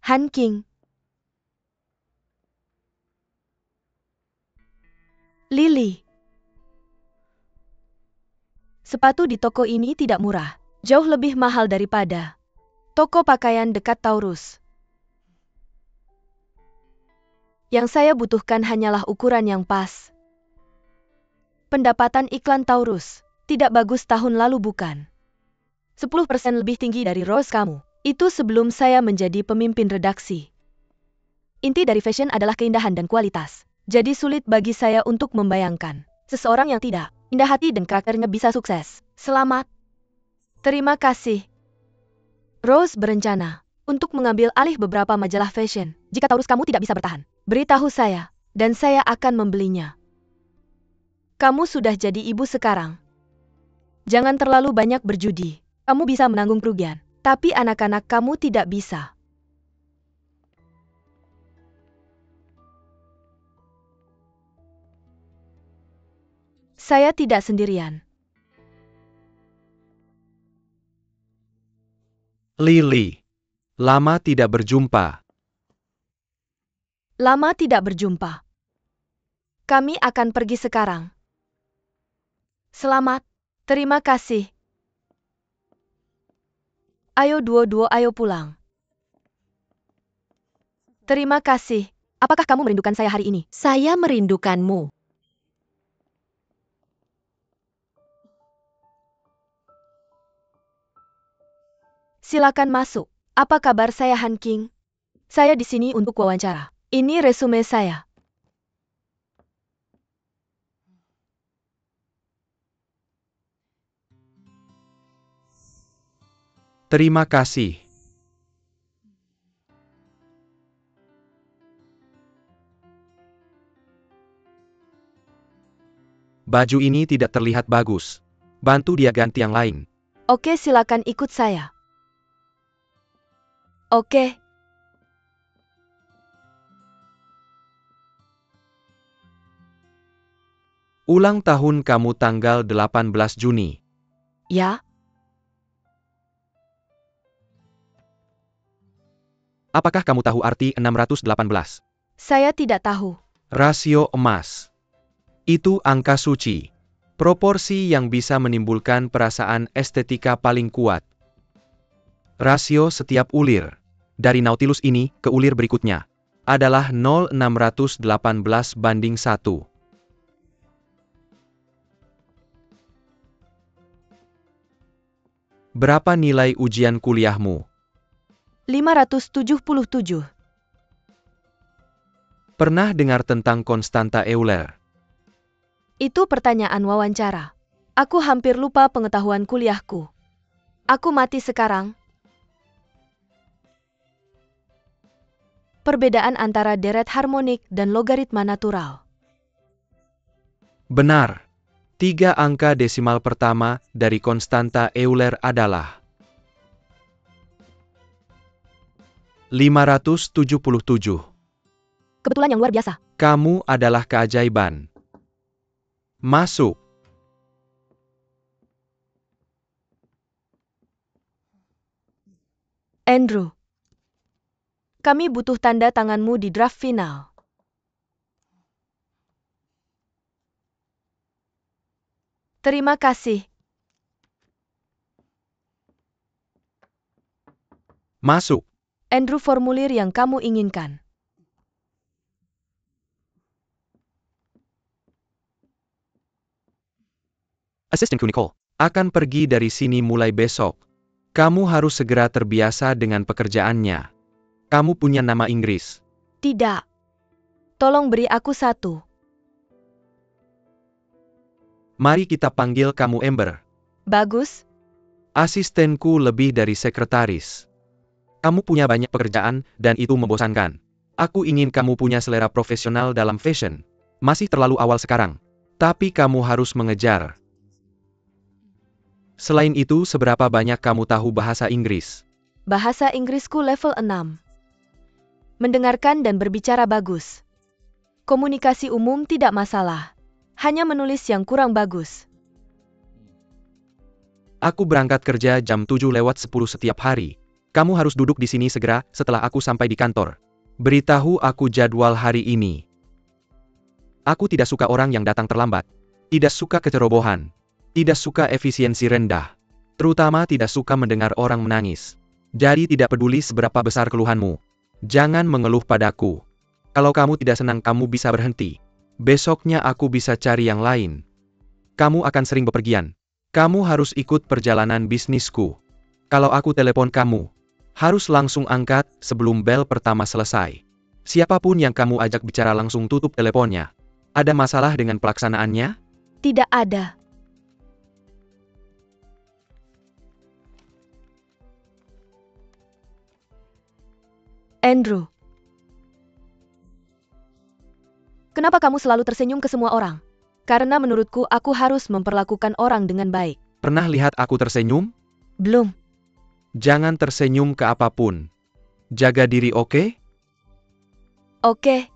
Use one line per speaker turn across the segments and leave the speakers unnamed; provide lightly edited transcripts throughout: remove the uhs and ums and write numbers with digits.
Han King. Lily. Sepatu di toko ini tidak murah. Jauh lebih mahal daripada toko pakaian dekat Taurus. Yang saya butuhkan hanyalah ukuran yang pas. Pendapatan iklan Taurus tidak bagus tahun lalu bukan? 10% lebih tinggi dari Rose kamu. Itu sebelum saya menjadi pemimpin redaksi. Inti dari fashion adalah keindahan dan kualitas. Jadi sulit bagi saya untuk membayangkan seseorang yang tidak indah hati dan karakternya bisa sukses. Selamat. Terima kasih. Rose berencana untuk mengambil alih beberapa majalah fashion. Jika Taurus kamu tidak bisa bertahan, beritahu saya, dan saya akan membelinya. Kamu sudah jadi ibu sekarang. Jangan terlalu banyak berjudi. Kamu bisa menanggung kerugian, tapi anak-anak kamu tidak bisa. Saya tidak sendirian.
Lily. Lama tidak berjumpa.
Lama tidak berjumpa. Kami akan pergi sekarang. Selamat. Terima kasih. Ayo duo-duo ayo pulang. Terima kasih. Apakah kamu merindukan saya hari ini?
Saya merindukanmu.
Silakan masuk. Apa kabar saya Han King? Saya di sini untuk wawancara. Ini resume saya.
Terima kasih. Baju ini tidak terlihat bagus. Bantu dia ganti yang lain.
Oke, silakan ikut saya. Oke.
Ulang tahun kamu tanggal 18 Juni.
Ya,
Apakah kamu tahu arti 618?
saya tidak tahu.
Rasio emas. Itu angka suci. Proporsi yang bisa menimbulkan perasaan estetika paling kuat. Rasio setiap ulir, dari Nautilus ini ke ulir berikutnya, adalah 0,618/1. Berapa nilai ujian kuliahmu?
577.
Pernah dengar tentang konstanta Euler?
Itu pertanyaan wawancara. Aku hampir lupa pengetahuan kuliahku. Aku mati sekarang. Perbedaan antara deret harmonik dan logaritma natural.
Benar. 3 angka desimal pertama dari konstanta Euler adalah 577.
Kebetulan yang luar biasa.
Kamu adalah keajaiban. Masuk.
Andrew. Kami butuh tanda tanganmu di draft final. Terima kasih.
Masuk.
Andrew, formulir yang kamu inginkan.
Asisten Nicole akan pergi dari sini mulai besok. Kamu harus segera terbiasa dengan pekerjaannya. Kamu punya nama Inggris.
Tidak. Tolong beri aku satu.
Mari kita panggil kamu Amber.
Bagus.
Asistenku lebih dari sekretaris. Kamu punya banyak pekerjaan, dan itu membosankan. Aku ingin kamu punya selera profesional dalam fashion. Masih terlalu awal sekarang. Tapi kamu harus mengejar. Selain itu, seberapa banyak kamu tahu bahasa Inggris?
Bahasa Inggrisku level 6. Mendengarkan dan berbicara bagus. Komunikasi umum tidak masalah. Hanya menulis yang kurang bagus.
Aku berangkat kerja jam 7:10 setiap hari. Kamu harus duduk di sini segera setelah aku sampai di kantor. Beritahu aku jadwal hari ini. Aku tidak suka orang yang datang terlambat. Tidak suka kecerobohan. Tidak suka efisiensi rendah. Terutama tidak suka mendengar orang menangis. Jadi tidak peduli seberapa besar keluhanmu. Jangan mengeluh padaku. Kalau kamu tidak senang kamu bisa berhenti. Besoknya aku bisa cari yang lain. Kamu akan sering bepergian. Kamu harus ikut perjalanan bisnisku. Kalau aku telepon kamu, harus langsung angkat sebelum bel pertama selesai. Siapapun yang kamu ajak bicara langsung tutup teleponnya. Ada masalah dengan pelaksanaannya?
Tidak ada. Andrew. Kenapa kamu selalu tersenyum ke semua orang? Karena menurutku aku harus memperlakukan orang dengan baik.
Pernah lihat aku tersenyum?
Belum.
Jangan tersenyum ke apapun. Jaga diri, oke?
Oke.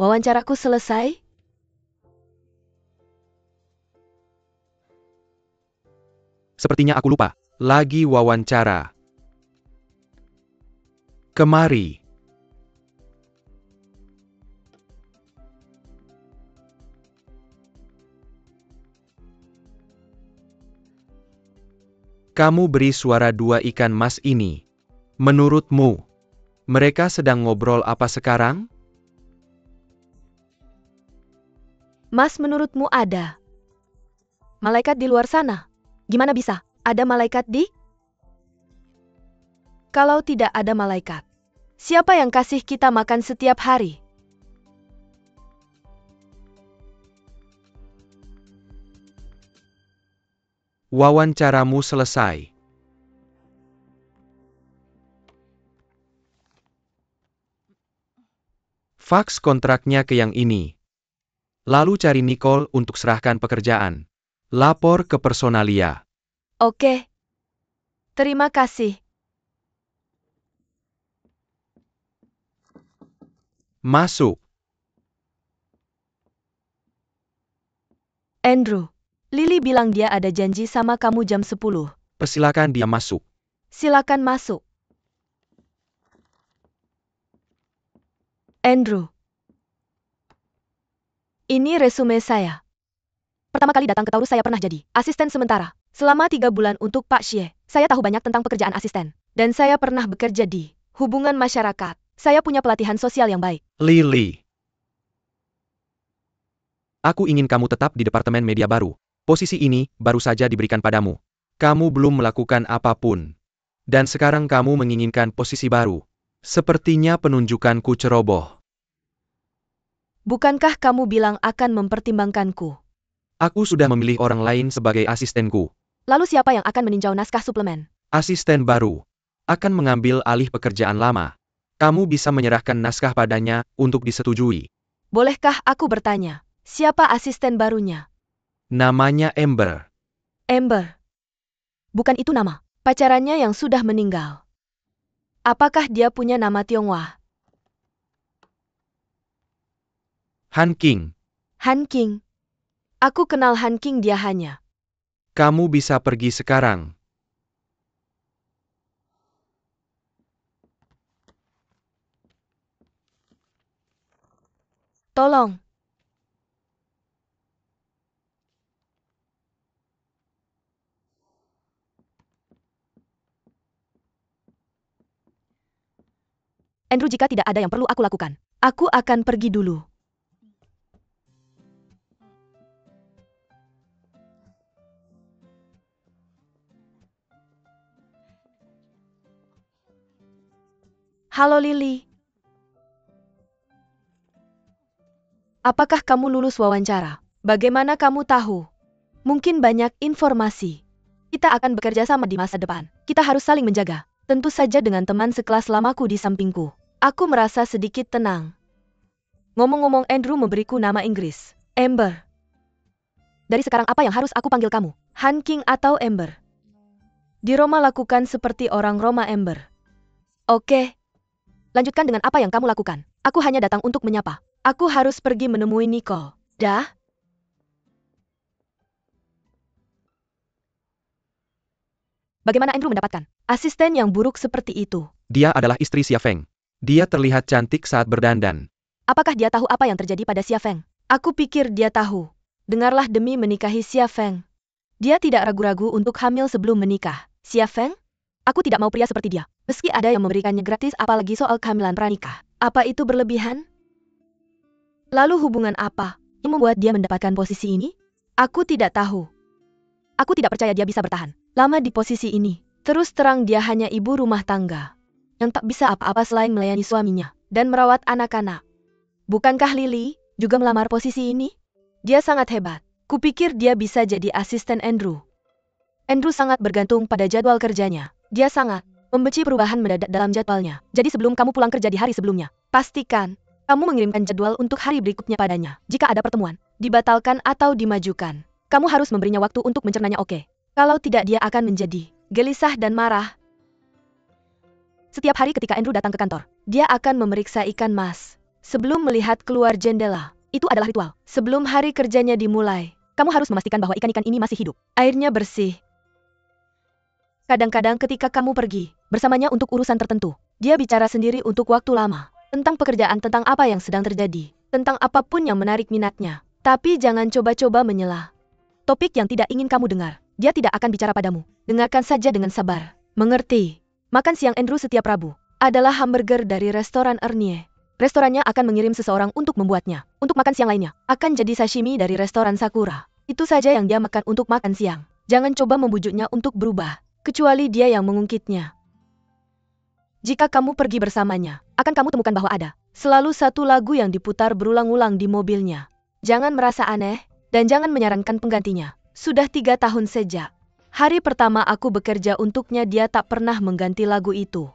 Wawancaraku selesai?
Sepertinya aku lupa. Lagi wawancara. Kemari. Kamu beri suara dua ikan mas ini. Menurutmu, mereka sedang ngobrol apa sekarang?
Mas, menurutmu ada malaikat di luar sana? Gimana bisa? Ada malaikat di? Kalau tidak ada malaikat, siapa yang kasih kita makan setiap hari?
Wawancaramu selesai. Faks kontraknya ke yang ini. Lalu cari Nicole untuk serahkan pekerjaan. Lapor ke personalia.
Oke. Terima kasih.
Masuk.
Andrew. Lily bilang dia ada janji sama kamu jam 10.
Persilakan dia masuk.
Silakan masuk. Andrew. Ini resume saya. Pertama kali datang ke Taurus saya pernah jadi asisten sementara. Selama 3 bulan untuk Pak Xie. Saya tahu banyak tentang pekerjaan asisten. Dan saya pernah bekerja di hubungan masyarakat. Saya punya pelatihan sosial yang baik.
Lily. Aku ingin kamu tetap di departemen media baru. Posisi ini baru saja diberikan padamu. Kamu belum melakukan apapun. Dan sekarang kamu menginginkan posisi baru. Sepertinya penunjukanku ceroboh.
Bukankah kamu bilang akan mempertimbangkanku?
Aku sudah memilih orang lain sebagai asistenku.
Lalu siapa yang akan meninjau naskah suplemen?
Asisten baru akan mengambil alih pekerjaan lama. Kamu bisa menyerahkan naskah padanya untuk disetujui.
Bolehkah aku bertanya, siapa asisten barunya?
Namanya Amber.
Amber. Bukan itu nama pacarannya yang sudah meninggal. Apakah dia punya nama Tionghoa?
Han King.
Han King. Aku kenal Han King, dia hanya.
Kamu bisa pergi sekarang.
Tolong. Andrew, jika tidak ada yang perlu aku lakukan, aku akan pergi dulu. Halo Lily. Apakah kamu lulus wawancara? Bagaimana kamu tahu? Mungkin banyak informasi. Kita akan bekerja sama di masa depan. Kita harus saling menjaga. Tentu saja dengan teman sekelas lamaku di sampingku. Aku merasa sedikit tenang. Ngomong-ngomong, Andrew memberiku nama Inggris. Amber. Dari sekarang apa yang harus aku panggil kamu? Han King atau Amber? Di Roma lakukan seperti orang Roma, Amber. Oke. Lanjutkan dengan apa yang kamu lakukan. Aku hanya datang untuk menyapa. Aku harus pergi menemui Nicole. Dah? Bagaimana Andrew mendapatkan asisten yang buruk seperti itu?
Dia adalah istri Xia Feng. Dia terlihat cantik saat berdandan.
Apakah dia tahu apa yang terjadi pada Xia Feng? Aku pikir dia tahu. Dengarlah, demi menikahi Xia Feng, dia tidak ragu-ragu untuk hamil sebelum menikah. Xia Feng? Aku tidak mau pria seperti dia. Meski ada yang memberikannya gratis, apalagi soal kehamilan pranikah. Apa itu berlebihan? Lalu hubungan apa yang membuat dia mendapatkan posisi ini? Aku tidak tahu. Aku tidak percaya dia bisa bertahan lama di posisi ini. Terus terang, dia hanya ibu rumah tangga yang tak bisa apa-apa selain melayani suaminya dan merawat anak-anak. Bukankah Lily juga melamar posisi ini? Dia sangat hebat. Kupikir dia bisa jadi asisten Andrew. Andrew sangat bergantung pada jadwal kerjanya. Dia sangat membenci perubahan mendadak dalam jadwalnya. Jadi sebelum kamu pulang kerja di hari sebelumnya, pastikan kamu mengirimkan jadwal untuk hari berikutnya padanya. Jika ada pertemuan, dibatalkan atau dimajukan, kamu harus memberinya waktu untuk mencernanya, oke? Kalau tidak, dia akan menjadi gelisah dan marah. Setiap hari ketika Andrew datang ke kantor, dia akan memeriksa ikan mas sebelum melihat keluar jendela. Itu adalah ritual. Sebelum hari kerjanya dimulai, kamu harus memastikan bahwa ikan-ikan ini masih hidup, airnya bersih. Kadang-kadang ketika kamu pergi bersamanya untuk urusan tertentu, dia bicara sendiri untuk waktu lama. Tentang pekerjaan, tentang apa yang sedang terjadi, tentang apapun yang menarik minatnya. Tapi jangan coba-coba menyela topik yang tidak ingin kamu dengar. Dia tidak akan bicara padamu. Dengarkan saja dengan sabar. Mengerti? Makan siang Andrew setiap Rabu adalah hamburger dari restoran Ernie. Restorannya akan mengirim seseorang untuk membuatnya. Untuk makan siang lainnya, akan jadi sashimi dari restoran Sakura. Itu saja yang dia makan untuk makan siang. Jangan coba membujuknya untuk berubah, kecuali dia yang mengungkitnya. Jika kamu pergi bersamanya, akan kamu temukan bahwa ada selalu satu lagu yang diputar berulang-ulang di mobilnya. Jangan merasa aneh, dan jangan menyarankan penggantinya. Sudah 3 tahun sejak hari pertama aku bekerja untuknya, dia tak pernah mengganti lagu itu.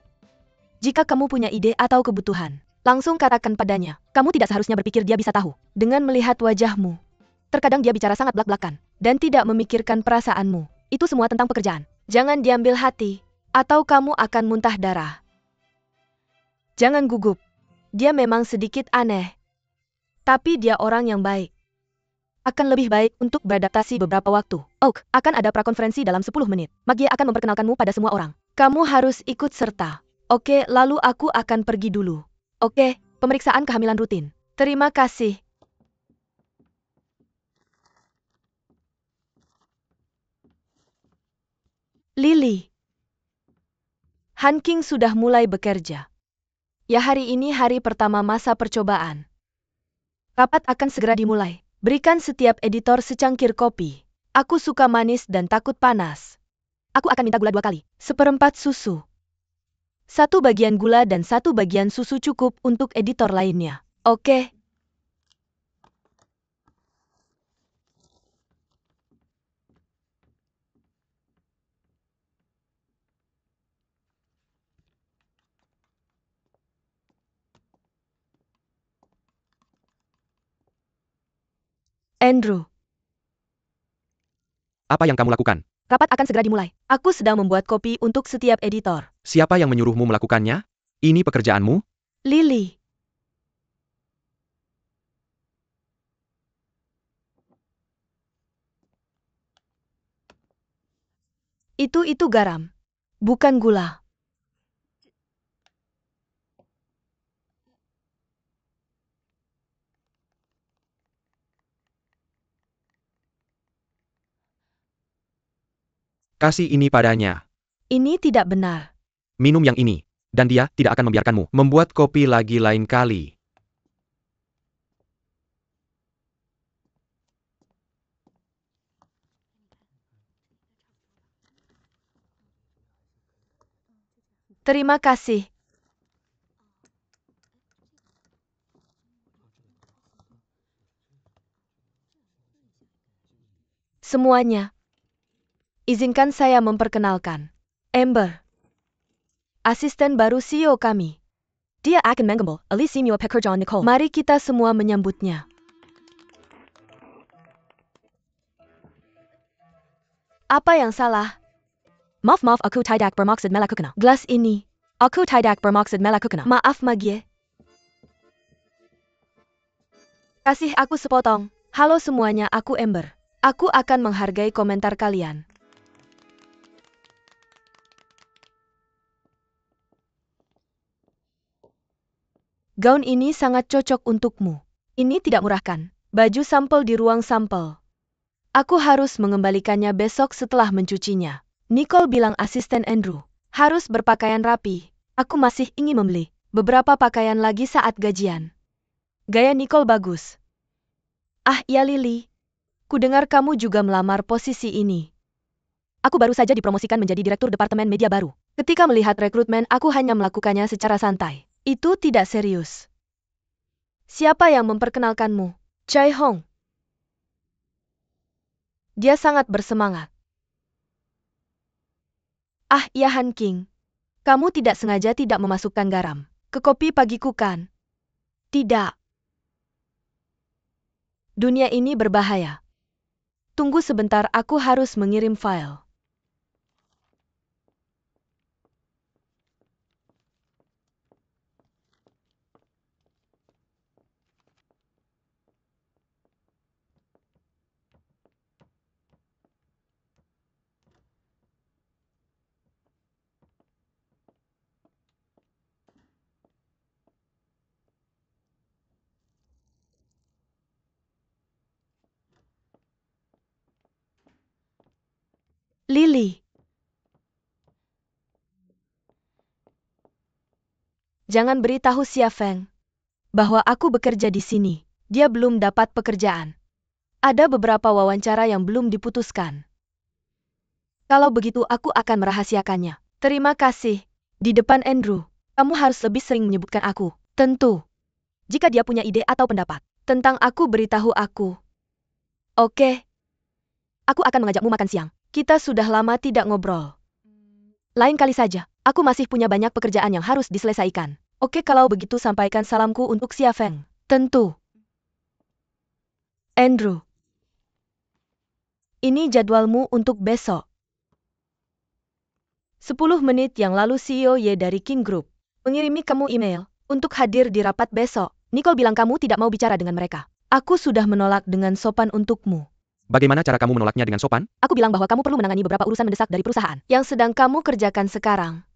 Jika kamu punya ide atau kebutuhan, langsung katakan padanya. Kamu tidak seharusnya berpikir dia bisa tahu. Dengan melihat wajahmu, terkadang dia bicara sangat blak-blakan dan tidak memikirkan perasaanmu. Itu semua tentang pekerjaan. Jangan diambil hati, atau kamu akan muntah darah. Jangan gugup. Dia memang sedikit aneh, tapi dia orang yang baik. Akan lebih baik untuk beradaptasi beberapa waktu. Oak, akan ada prakonferensi dalam 10 menit. Maggie akan memperkenalkanmu pada semua orang. Kamu harus ikut serta. Oke, lalu aku akan pergi dulu. Oke, pemeriksaan kehamilan rutin. Terima kasih. Lily. Han King sudah mulai bekerja. Ya, hari ini hari pertama masa percobaan. Rapat akan segera dimulai. Berikan setiap editor secangkir kopi. Aku suka manis dan takut panas. Aku akan minta gula 2 kali. 1/4 susu. 1 bagian gula dan 1 bagian susu cukup untuk editor lainnya. Oke. Andrew.
Apa yang kamu lakukan?
Rapat akan segera dimulai. Aku sedang membuat kopi untuk setiap editor.
Siapa yang menyuruhmu melakukannya? Ini pekerjaanmu?
Lily. Itu garam, bukan gula.
Kasih ini padanya.
Ini tidak benar.
Minum yang ini. Dan dia tidak akan membiarkanmu membuat kopi lagi lain kali.
Terima kasih. Semuanya. Izinkan saya memperkenalkan Amber, asisten baru CEO kami. Dia akan mengambil alih semua pekerjaan Nicole. Mari kita semua menyambutnya. Apa yang salah? Maaf, aku tidak bermaksud melakukannya. Gelas ini, aku tidak bermaksud melakukannya. Maaf, Maggie. Kasih aku sepotong. Halo semuanya, aku Ember. Aku akan menghargai komentar kalian. Gaun ini sangat cocok untukmu. Ini tidak murah kan? Baju sampel di ruang sampel. Aku harus mengembalikannya besok setelah mencucinya. Nicole bilang asisten Andrew. Harus berpakaian rapi. Aku masih ingin membeli beberapa pakaian lagi saat gajian. Gaya Nicole bagus. Ah iya Lily. Kudengar kamu juga melamar posisi ini. Aku baru saja dipromosikan menjadi direktur departemen media baru. Ketika melihat rekrutmen, aku hanya melakukannya secara santai. Itu tidak serius. Siapa yang memperkenalkanmu? Choi Hong. Dia sangat bersemangat. Ah iya Han King. Kamu tidak sengaja tidak memasukkan garam ke kopi pagiku kan? Tidak. Dunia ini berbahaya. Tunggu sebentar, aku harus mengirim file. Lily. Jangan beritahu Xia Feng bahwa aku bekerja di sini. Dia belum dapat pekerjaan. Ada beberapa wawancara yang belum diputuskan. Kalau begitu aku akan merahasiakannya. Terima kasih. Di depan Andrew, kamu harus lebih sering menyebutkan aku. Tentu. Jika dia punya ide atau pendapat tentang aku, beritahu aku. Oke. Aku akan mengajakmu makan siang. Kita sudah lama tidak ngobrol. Lain kali saja. Aku masih punya banyak pekerjaan yang harus diselesaikan. Oke, kalau begitu sampaikan salamku untuk Xia Feng. Tentu. Andrew. Ini jadwalmu untuk besok. 10 menit yang lalu CEO Ye dari King Group mengirimi kamu email untuk hadir di rapat besok. Nicole bilang kamu tidak mau bicara dengan mereka. Aku sudah menolak dengan sopan untukmu.
Bagaimana cara kamu menolaknya dengan sopan?
Aku bilang bahwa kamu perlu menangani beberapa urusan mendesak dari perusahaan yang sedang kamu kerjakan sekarang.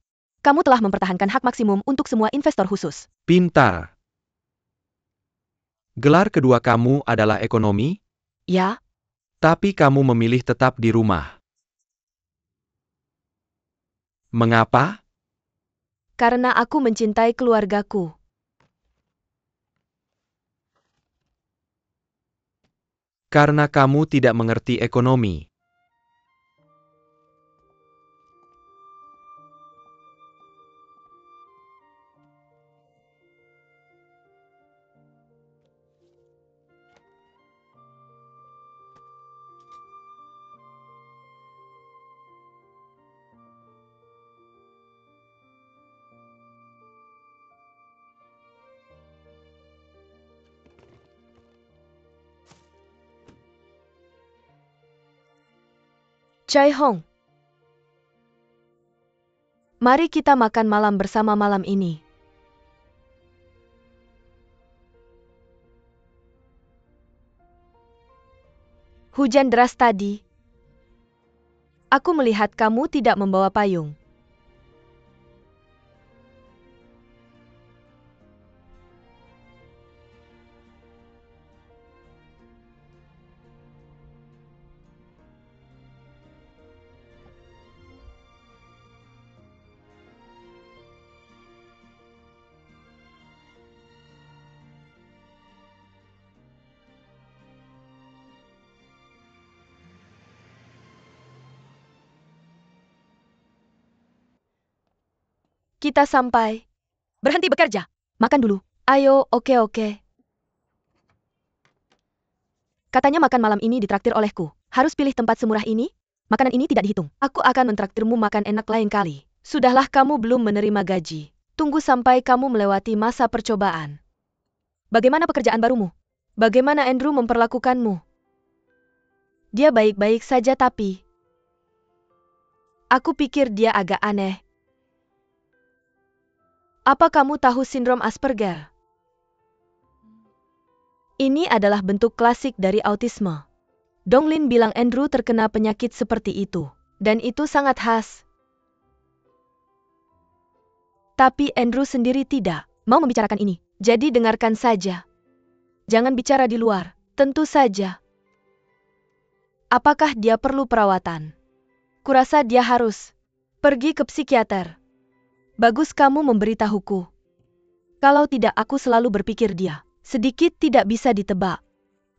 Kamu telah mempertahankan hak maksimum untuk semua investor khusus.
Pintar. Gelar kedua kamu adalah ekonomi,
Ya,
tapi kamu memilih tetap di rumah. Mengapa?
karena aku mencintai keluargaku.
Karena kamu tidak mengerti ekonomi.
Choi Hong. Mari kita makan malam bersama malam ini. Hujan deras tadi. Aku melihat kamu tidak membawa payung. Kita sampai. Berhenti bekerja. Makan dulu. Ayo, oke. Katanya makan malam ini ditraktir olehku. Harus pilih tempat semurah ini? Makanan ini tidak dihitung. Aku akan mentraktirmu makan enak lain kali. Sudahlah, kamu belum menerima gaji. Tunggu sampai kamu melewati masa percobaan. Bagaimana pekerjaan barumu? Bagaimana Andrew memperlakukanmu? Dia baik-baik saja tapi... Aku pikir dia agak aneh. Apa kamu tahu sindrom Asperger? Ini adalah bentuk klasik dari autisme. Donglin bilang Andrew terkena penyakit seperti itu. Dan itu sangat khas. Tapi Andrew sendiri tidak mau membicarakan ini. Jadi dengarkan saja. Jangan bicara di luar. Tentu saja. Apakah dia perlu perawatan? Kurasa dia harus pergi ke psikiater. Bagus kamu memberitahuku. Kalau tidak aku selalu berpikir dia sedikit tidak bisa ditebak.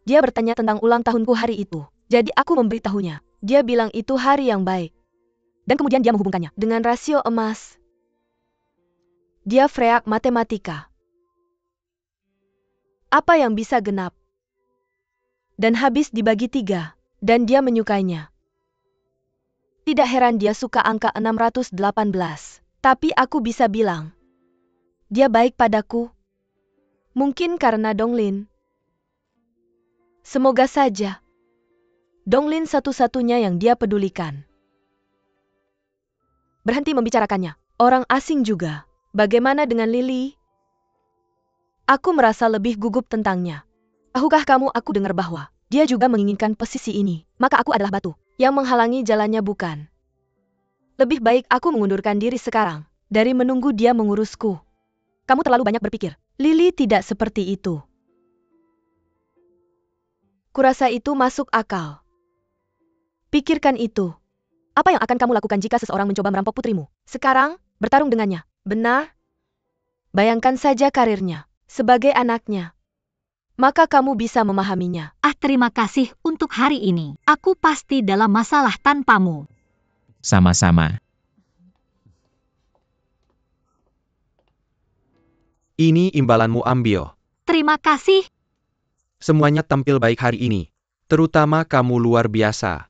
Dia bertanya tentang ulang tahunku hari itu. Jadi aku memberitahunya. Dia bilang itu hari yang baik. Dan kemudian dia menghubungkannya dengan rasio emas. Dia freak matematika. Apa yang bisa genap? Dan habis dibagi 3. Dan dia menyukainya. Tidak heran dia suka angka 618. Tapi aku bisa bilang. Dia baik padaku. Mungkin karena Donglin. Semoga saja. Donglin satu-satunya yang dia pedulikan. Berhenti membicarakannya. Orang asing juga. Bagaimana dengan Lily? Aku merasa lebih gugup tentangnya. Tahukah kamu aku dengar bahwa dia juga menginginkan posisi ini. Maka aku adalah batu yang menghalangi jalannya bukan. Lebih baik aku mengundurkan diri sekarang dari menunggu dia mengurusku. Kamu terlalu banyak berpikir. Lily tidak seperti itu. Kurasa itu masuk akal. Pikirkan itu. Apa yang akan kamu lakukan jika seseorang mencoba merampok putrimu? Sekarang, bertarung dengannya. Benar? Bayangkan saja karirnya. Sebagai anaknya. Maka kamu bisa memahaminya.
Terima kasih untuk hari ini. Aku pasti dalam masalah tanpamu.
Sama-sama.
Ini imbalanmu ambil.
Terima kasih.
Semuanya tampil baik hari ini. Terutama kamu luar biasa.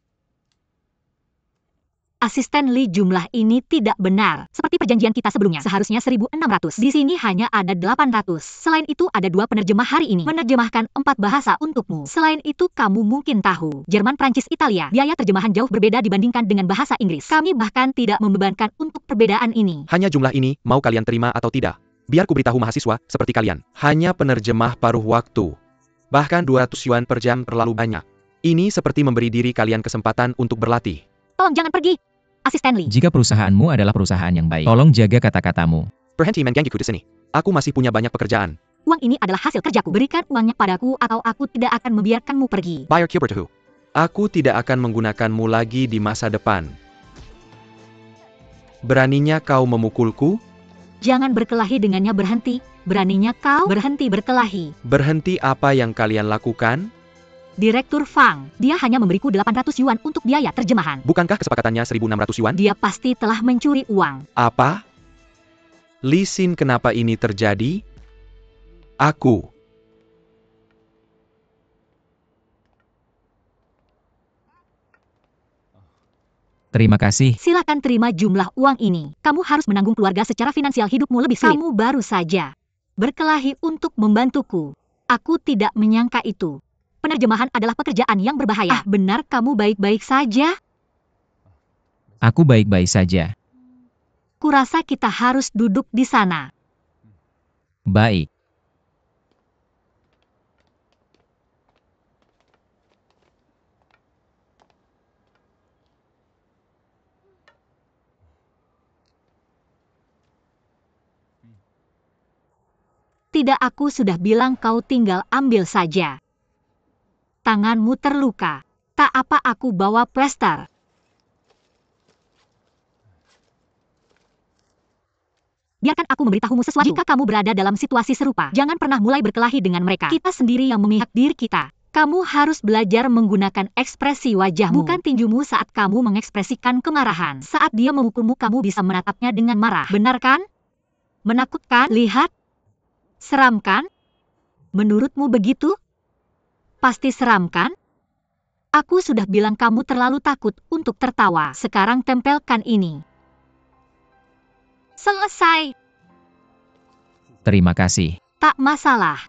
Asisten Lee, jumlah ini tidak benar. Seperti perjanjian kita sebelumnya, seharusnya 1.600. Di sini hanya ada 800. Selain itu ada 2 penerjemah hari ini. Menerjemahkan 4 bahasa untukmu. Selain itu kamu mungkin tahu, Jerman, Prancis, Italia, biaya terjemahan jauh berbeda dibandingkan dengan bahasa Inggris. Kami bahkan tidak membebankan untuk perbedaan ini.
Hanya jumlah ini, mau kalian terima atau tidak. Biar ku beritahu mahasiswa, seperti kalian. Hanya penerjemah paruh waktu. Bahkan 200 yuan per jam terlalu banyak. Ini seperti memberi diri kalian kesempatan untuk berlatih.
Tolong jangan pergi. Asisten Lee.
Jika perusahaanmu adalah perusahaan yang baik, tolong jaga kata-katamu.
Berhenti main genggiku di sini. Aku masih punya banyak pekerjaan.
Uang ini adalah hasil kerjaku. Berikan uangnya padaku atau aku tidak akan membiarkanmu pergi.
Bayar Kubertahu. Aku tidak akan menggunakanmu lagi di masa depan. Beraninya kau memukulku?
Jangan berkelahi dengannya, berhenti. Beraninya kau berhenti berkelahi.
Berhenti apa yang kalian lakukan?
Direktur Fang, dia hanya memberiku 800 yuan untuk biaya terjemahan.
Bukankah kesepakatannya 1.600 yuan?
Dia pasti telah mencuri uang.
Apa? Lee Sin, kenapa ini terjadi? Aku.
Terima kasih.
Silakan terima jumlah uang ini. Kamu harus menanggung keluarga secara finansial, hidupmu lebih sulit. Kamu baru saja berkelahi untuk membantuku. Aku tidak menyangka itu. Penerjemahan adalah pekerjaan yang berbahaya. Benar kamu baik-baik saja?
Aku baik-baik saja.
Kurasa kita harus duduk di sana.
Baik.
Tidak, aku sudah bilang kau tinggal ambil saja. Tanganmu terluka. Tak apa, aku bawa plester. Biarkan aku memberitahumu sesuatu. Jika kamu berada dalam situasi serupa, jangan pernah mulai berkelahi dengan mereka. Kita sendiri yang memihak diri kita. Kamu harus belajar menggunakan ekspresi wajahmu, bukan tinjumu saat kamu mengekspresikan kemarahan. Saat dia memukulmu, kamu bisa menatapnya dengan marah. Benar kan? Menakutkan? Lihat. Seram kan? Menurutmu begitu? Pasti seram kan? Aku sudah bilang kamu terlalu takut untuk tertawa. Sekarang tempelkan ini. Selesai.
Terima kasih.
Tak masalah.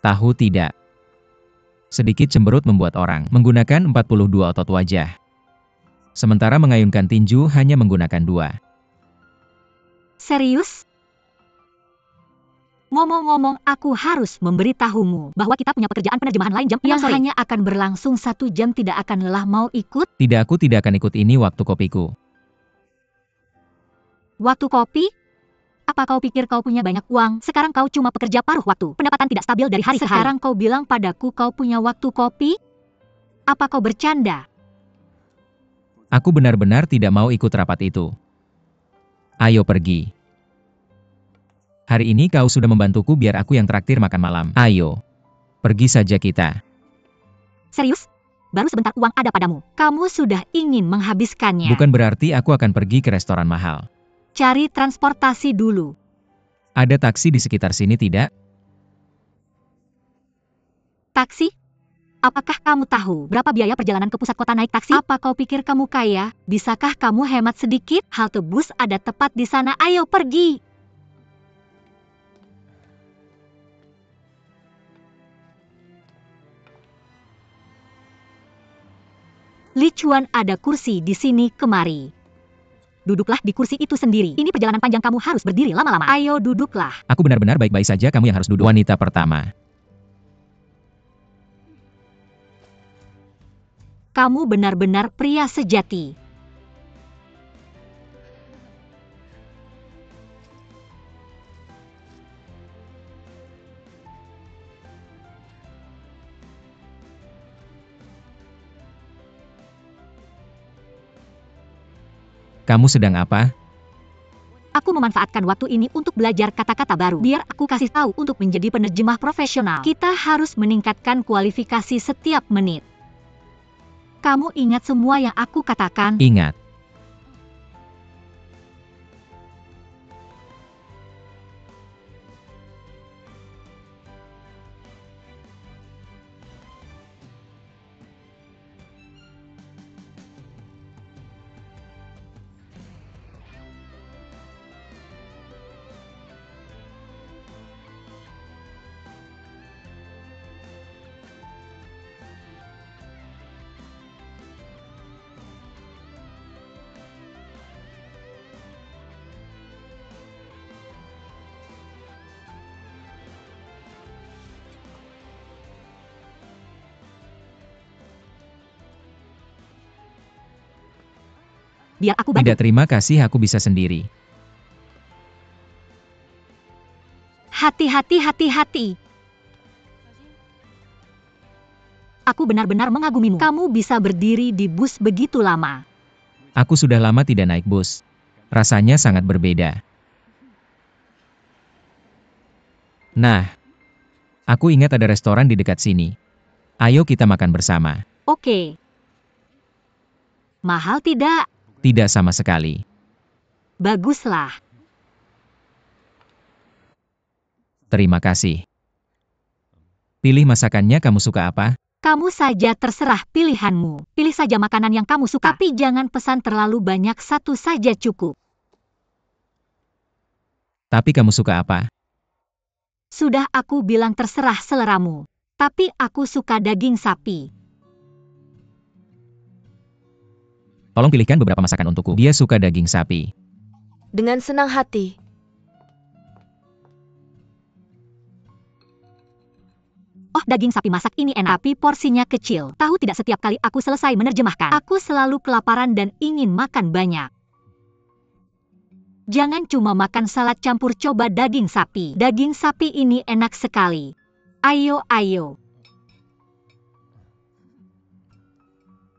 Tahu tidak? Sedikit cemberut membuat orang menggunakan 42 otot wajah. Sementara mengayunkan tinju hanya menggunakan 2.
Serius? Ngomong-ngomong, aku harus memberitahumu bahwa kita punya pekerjaan penerjemahan lain jam 6
Yang
sore. Hanya akan berlangsung 1 jam, tidak akan lelah. Mau ikut?
Tidak, aku tidak akan ikut, ini waktu kopiku.
Waktu kopi? Apa kau pikir kau punya banyak uang? Sekarang kau cuma pekerja paruh waktu. Pendapatan tidak stabil dari hari ke hari. Sekarang kau bilang padaku kau punya waktu kopi? Apa kau bercanda?
Aku benar-benar tidak mau ikut rapat itu. Ayo pergi. Hari ini kau sudah membantuku, biar aku yang traktir makan malam. Ayo. Pergi saja kita.
Serius? Baru sebentar uang ada padamu. Kamu sudah ingin menghabiskannya.
Bukan berarti aku akan pergi ke restoran mahal.
Cari transportasi dulu.
Ada taksi di sekitar sini tidak?
Taksi? Apakah kamu tahu berapa biaya perjalanan ke pusat kota naik taksi? Apa kau pikir kamu kaya? Bisakah kamu hemat sedikit? Halte bus ada tepat di sana. Ayo pergi. Li Chuan, ada kursi di sini, kemari. Duduklah di kursi itu sendiri. Ini perjalanan panjang, kamu harus berdiri lama-lama. Ayo duduklah.
Aku benar-benar baik-baik saja, kamu yang harus duduk. Wanita pertama.
Kamu benar-benar pria sejati.
Kamu sedang apa?
Aku memanfaatkan waktu ini untuk belajar kata-kata baru. Biar aku kasih tahu, untuk menjadi penerjemah profesional, kita harus meningkatkan kualifikasi setiap menit. Kamu ingat semua yang aku katakan?
Ingat.
Biar aku bantu.
Tidak, terima kasih, aku bisa sendiri.
Hati-hati, hati-hati. Aku benar-benar mengagumimu. Kamu bisa berdiri di bus begitu lama.
Aku sudah lama tidak naik bus. Rasanya sangat berbeda. Nah, aku ingat ada restoran di dekat sini. Ayo kita makan bersama.
Oke. Mahal tidak?
Tidak sama sekali.
Baguslah.
Terima kasih. Pilih masakannya, kamu suka apa?
Kamu saja, terserah pilihanmu. Pilih saja makanan yang kamu suka. Tapi jangan pesan terlalu banyak, 1 saja cukup.
Tapi kamu suka apa?
Sudah aku bilang terserah seleramu. Tapi aku suka daging sapi.
Tolong pilihkan beberapa masakan untukku. Dia suka daging sapi.
Dengan senang hati.
Oh, daging sapi masak ini enak, tapi porsinya kecil. Tahu tidak, setiap kali aku selesai menerjemahkan, aku selalu kelaparan dan ingin makan banyak. Jangan cuma makan salad campur, coba daging sapi. Daging sapi ini enak sekali. Ayo, ayo.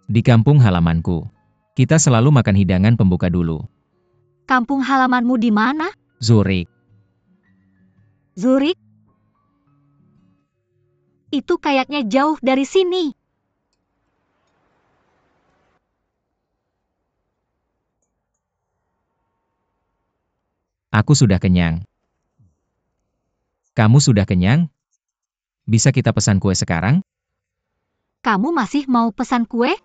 Di kampung halamanku, kita selalu makan hidangan pembuka dulu.
Kampung halamanmu di mana?
Zurich.
Zurich? Itu kayaknya jauh dari sini.
Aku sudah kenyang. Kamu sudah kenyang? Bisa kita pesan kue sekarang?
Kamu masih mau pesan kue?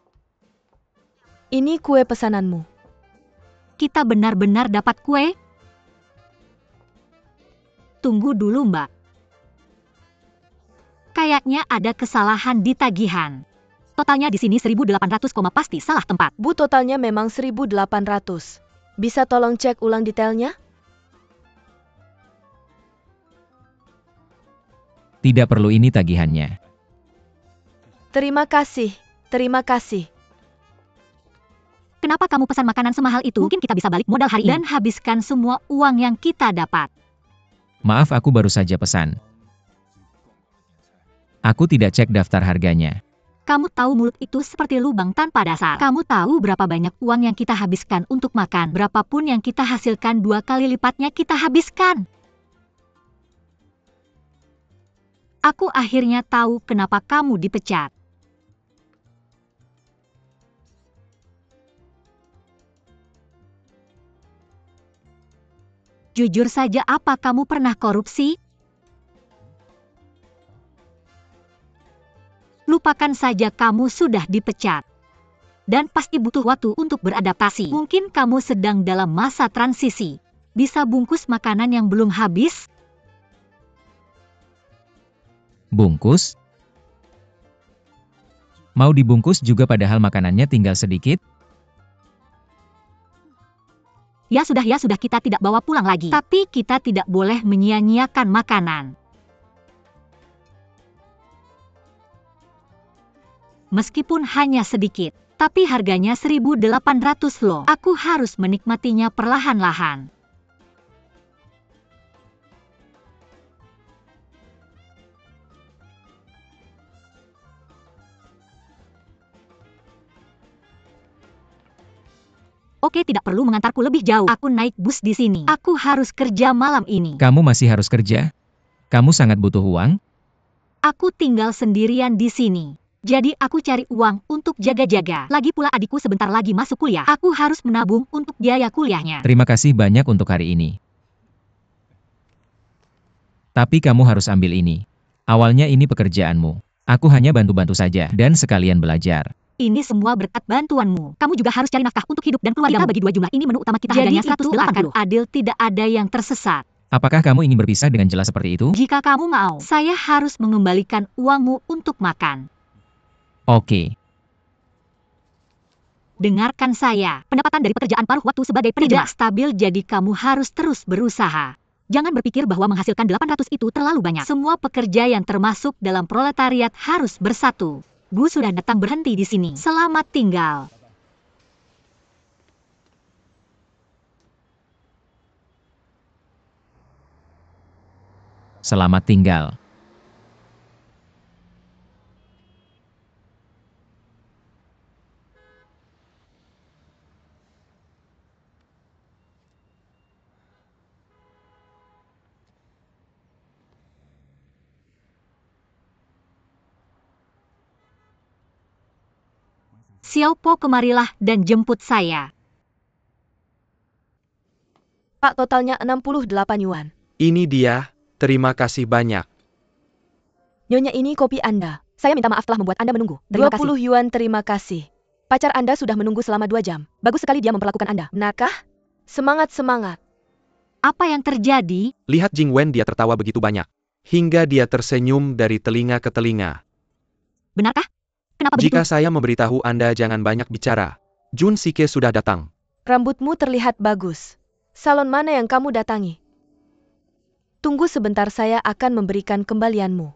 Ini kue pesananmu.
Kita benar-benar dapat kue? Tunggu dulu, Mbak. Kayaknya ada kesalahan di tagihan. Totalnya di sini 1.800, pasti salah tempat.
Bu, totalnya memang 1.800. Bisa tolong cek ulang detailnya?
Tidak perlu ini tagihannya.
Terima kasih, terima kasih.
Kenapa kamu pesan makanan semahal itu? Mungkin kita bisa balik modal hari ini dan habiskan semua uang yang kita dapat.
Maaf, aku baru saja pesan. Aku tidak cek daftar harganya.
Kamu tahu mulut itu seperti lubang tanpa dasar. Kamu tahu berapa banyak uang yang kita habiskan untuk makan. Berapapun yang kita hasilkan 2 kali lipatnya kita habiskan. Aku akhirnya tahu kenapa kamu dipecat. Jujur saja, apa kamu pernah korupsi? Lupakan saja, kamu sudah dipecat. Dan pasti butuh waktu untuk beradaptasi. Mungkin kamu sedang dalam masa transisi. Bisa bungkus makanan yang belum habis?
Bungkus? Mau dibungkus juga padahal makanannya tinggal sedikit?
Ya sudah, kita tidak bawa pulang lagi. Tapi kita tidak boleh menyia-nyiakan makanan. Meskipun hanya sedikit, tapi harganya 1.800 loh. Aku harus menikmatinya perlahan-lahan. Oke, tidak perlu mengantarku lebih jauh. Aku naik bus di sini. Aku harus kerja malam ini.
Kamu masih harus kerja? Kamu sangat butuh uang?
Aku tinggal sendirian di sini. Jadi aku cari uang untuk jaga-jaga. Lagi pula adikku sebentar lagi masuk kuliah. Aku harus menabung untuk biaya kuliahnya.
Terima kasih banyak untuk hari ini. Tapi kamu harus ambil ini. Awalnya ini pekerjaanmu. Aku hanya bantu-bantu saja dan sekalian belajar.
Ini semua berkat bantuanmu. Kamu juga harus cari nafkah untuk hidup dan keluarga. Kita bagi 2 jumlah ini, menu utama kita harganya 180. Akan adil, tidak ada yang tersesat.
Apakah kamu ingin berpisah dengan jelas seperti itu?
Jika kamu mau, saya harus mengembalikan uangmu untuk makan.
Oke.
Dengarkan saya. Pendapatan dari pekerjaan paruh waktu sebagai penerjemah tidak stabil, jadi kamu harus terus berusaha. Jangan berpikir bahwa menghasilkan 800 itu terlalu banyak. Semua pekerja yang termasuk dalam proletariat harus bersatu. Bu sudah datang, berhenti di sini. Selamat tinggal.
Selamat tinggal.
Xiaopo, kemarilah dan jemput saya.
Pak, totalnya 68 yuan.
Ini dia, terima kasih banyak.
Nyonya, ini kopi Anda. Saya minta maaf telah membuat Anda menunggu. Terima 20 yuan, terima kasih. Pacar Anda sudah menunggu selama 2 jam. Bagus sekali dia memperlakukan Anda. Benarkah? Semangat-semangat.
Apa yang terjadi?
Lihat Jing Wen, dia tertawa begitu banyak. Hingga dia tersenyum dari telinga ke telinga.
Benarkah? Kenapa begitu?
Jika saya memberitahu Anda jangan banyak bicara. Jun Sike sudah datang.
Rambutmu terlihat bagus. Salon mana yang kamu datangi? Tunggu sebentar, saya akan memberikan kembalianmu.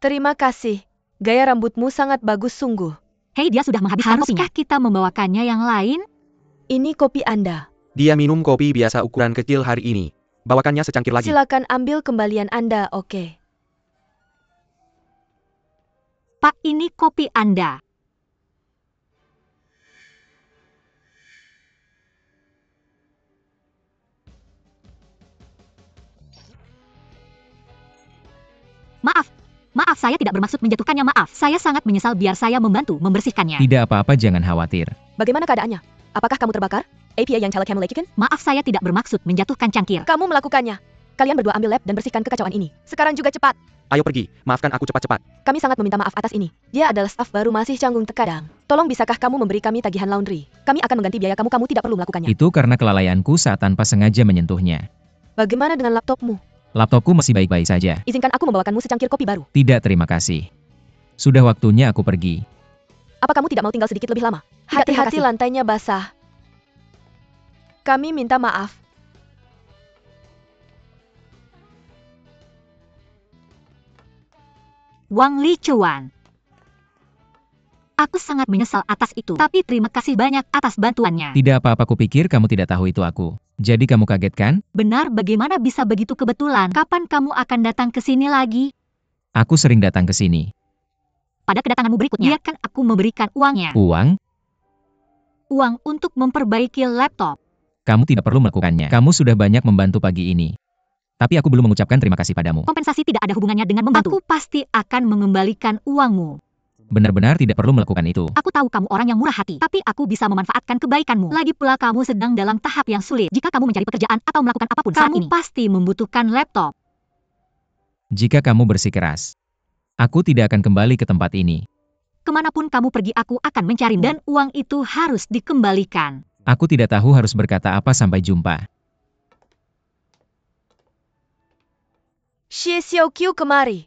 Terima kasih. Gaya rambutmu sangat bagus sungguh.
Hei, dia sudah menghabiskan kopinya. Haruskah kita membawakannya yang lain?
Ini kopi Anda.
Dia minum kopi biasa ukuran kecil hari ini. Bawakannya secangkir lagi.
Silakan ambil kembalian Anda, oke.
Pak, ini kopi Anda. Maaf, saya tidak bermaksud menjatuhkannya, maaf. Saya sangat menyesal, biar saya membantu membersihkannya.
Tidak apa-apa, jangan khawatir.
Bagaimana keadaannya? Apakah kamu terbakar? API yang caleg Camel Chicken?
Maaf, saya tidak bermaksud menjatuhkan cangkir.
Kamu melakukannya. Kalian berdua ambil lab dan bersihkan kekacauan ini. Sekarang juga cepat.
Ayo pergi, maafkan aku cepat-cepat.
Kami sangat meminta maaf atas ini. Dia adalah staf baru, masih canggung terkadang. Tolong bisakah kamu memberi kami tagihan laundry? Kami akan mengganti biaya kamu tidak perlu melakukannya.
Itu karena kelalaianku saat tanpa sengaja menyentuhnya.
Bagaimana dengan laptopmu?
Laptopku masih baik-baik saja.
Izinkan aku membawakanmu secangkir kopi baru.
Tidak, terima kasih. Sudah waktunya aku pergi.
Apa kamu tidak mau tinggal sedikit lebih lama? Hati-hati lantainya basah. Kami minta maaf.
Wang Licuan. Aku sangat menyesal atas itu, tapi terima kasih banyak atas bantuannya.
Tidak apa-apa, kupikir kamu tidak tahu itu aku. Jadi kamu kaget kan?
Benar, bagaimana bisa begitu kebetulan? Kapan kamu akan datang ke sini lagi?
Aku sering datang ke sini.
Pada kedatanganmu berikutnya, biarkan aku memberikan uangnya.
Uang?
Uang untuk memperbaiki laptop.
Kamu tidak perlu melakukannya. Kamu sudah banyak membantu pagi ini. Tapi aku belum mengucapkan terima kasih padamu.
Kompensasi tidak ada hubungannya dengan membantu. Aku pasti akan mengembalikan uangmu.
Benar-benar tidak perlu melakukan itu.
Aku tahu kamu orang yang murah hati, tapi aku bisa memanfaatkan kebaikanmu. Lagi pula kamu sedang dalam tahap yang sulit. Jika kamu mencari pekerjaan atau melakukan apapun saat ini, kamu pasti membutuhkan laptop.
Jika kamu bersikeras, aku tidak akan kembali ke tempat ini.
Kemanapun kamu pergi, aku akan mencarimu. Dan uang itu harus dikembalikan.
Aku tidak tahu harus berkata apa. Sampai jumpa.
Xie Xiaoqiu kemari.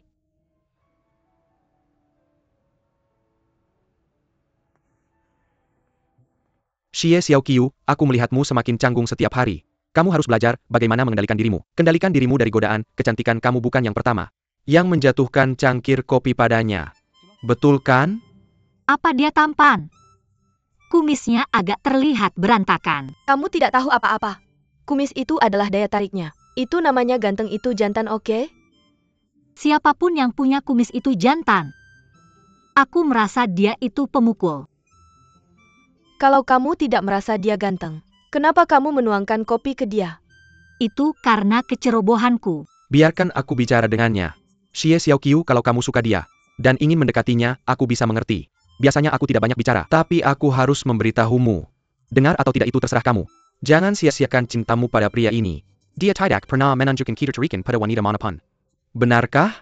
Xie Xiaoqiu, aku melihatmu semakin canggung setiap hari. Kamu harus belajar bagaimana mengendalikan dirimu. Kendalikan dirimu dari godaan, kecantikan kamu bukan yang pertama yang menjatuhkan cangkir kopi padanya. Betul kan?
Apa dia tampan? Kumisnya agak terlihat berantakan.
Kamu tidak tahu apa-apa. Kumis itu adalah daya tariknya. Itu namanya ganteng, itu jantan, oke?
Siapapun yang punya kumis itu jantan. Aku merasa dia itu pemukul.
Kalau kamu tidak merasa dia ganteng, kenapa kamu menuangkan kopi ke dia?
Itu karena kecerobohanku.
Biarkan aku bicara dengannya. Xie Xiaoqiu, kalau kamu suka dia dan ingin mendekatinya, aku bisa mengerti. Biasanya aku tidak banyak bicara, tapi aku harus memberitahumu. Dengar atau tidak itu terserah kamu. Jangan sia-siakan cintamu pada pria ini. Dia tidak pernah menunjukkan ketertarikan pada wanita manapun. Benarkah?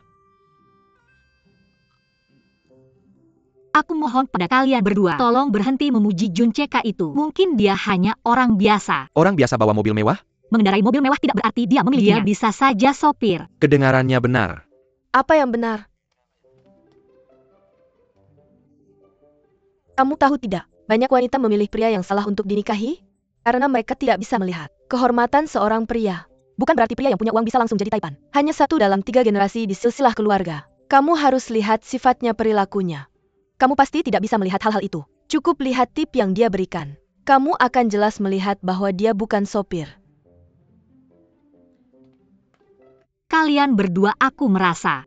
Aku mohon pada kalian berdua, tolong berhenti memuji Jun Ceka itu. Mungkin dia hanya orang biasa.
Orang biasa bawa mobil mewah?
Mengendarai mobil mewah tidak berarti dia memilikinya. Dia bisa saja sopir.
Kedengarannya benar.
Apa yang benar? Kamu tahu tidak, banyak wanita memilih pria yang salah untuk dinikahi? Karena mereka tidak bisa melihat kehormatan seorang pria. Bukan berarti pria yang punya uang bisa langsung jadi taipan. Hanya 1 dalam 3 generasi di silsilah keluarga. Kamu harus lihat sifatnya, perilakunya. Kamu pasti tidak bisa melihat hal-hal itu. Cukup lihat tip yang dia berikan. Kamu akan jelas melihat bahwa dia bukan sopir.
Kalian berdua, aku merasa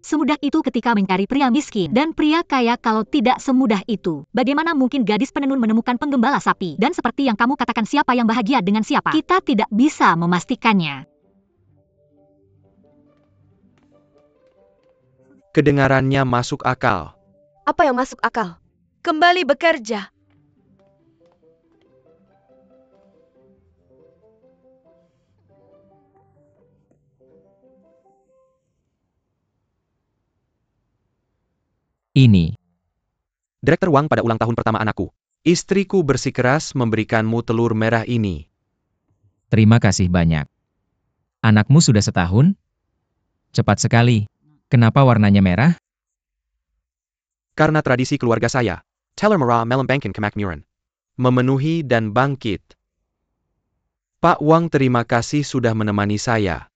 semudah itu ketika mencari pria miskin dan pria kaya. Kalau tidak semudah itu, bagaimana mungkin gadis penenun menemukan penggembala sapi? Dan seperti yang kamu katakan, siapa yang bahagia dengan siapa? Kita tidak bisa memastikannya.
Kedengarannya masuk akal.
Apa yang masuk akal? Kembali bekerja.
Ini.
Direktur Wang, pada ulang tahun pertama anakku, istriku bersikeras memberikanmu telur merah ini.
Terima kasih banyak. Anakmu sudah setahun? Cepat sekali. Kenapa warnanya merah?
Karena tradisi keluarga saya, Teller merah melembangkan kemakmuran, memenuhi dan bangkit. Pak Wang, terima kasih sudah menemani saya.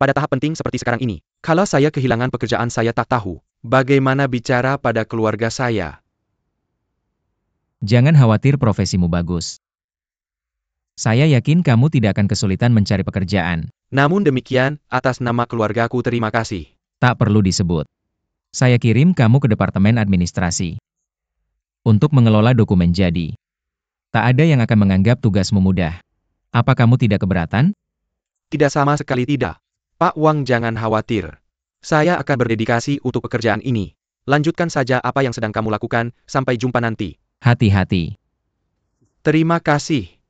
Pada tahap penting seperti sekarang ini, kalau saya kehilangan pekerjaan, saya tak tahu bagaimana bicara pada keluarga saya.
Jangan khawatir, profesimu bagus. Saya yakin kamu tidak akan kesulitan mencari pekerjaan.
Namun demikian, atas nama keluargaku terima kasih.
Tak perlu disebut. Saya kirim kamu ke departemen administrasi untuk mengelola dokumen jadi. Tak ada yang akan menganggap tugasmu mudah. Apa kamu tidak keberatan?
Tidak, sama sekali tidak. Pak Wang, jangan khawatir. Saya akan berdedikasi untuk pekerjaan ini. Lanjutkan saja apa yang sedang kamu lakukan. Sampai jumpa nanti.
Hati-hati.
Terima kasih.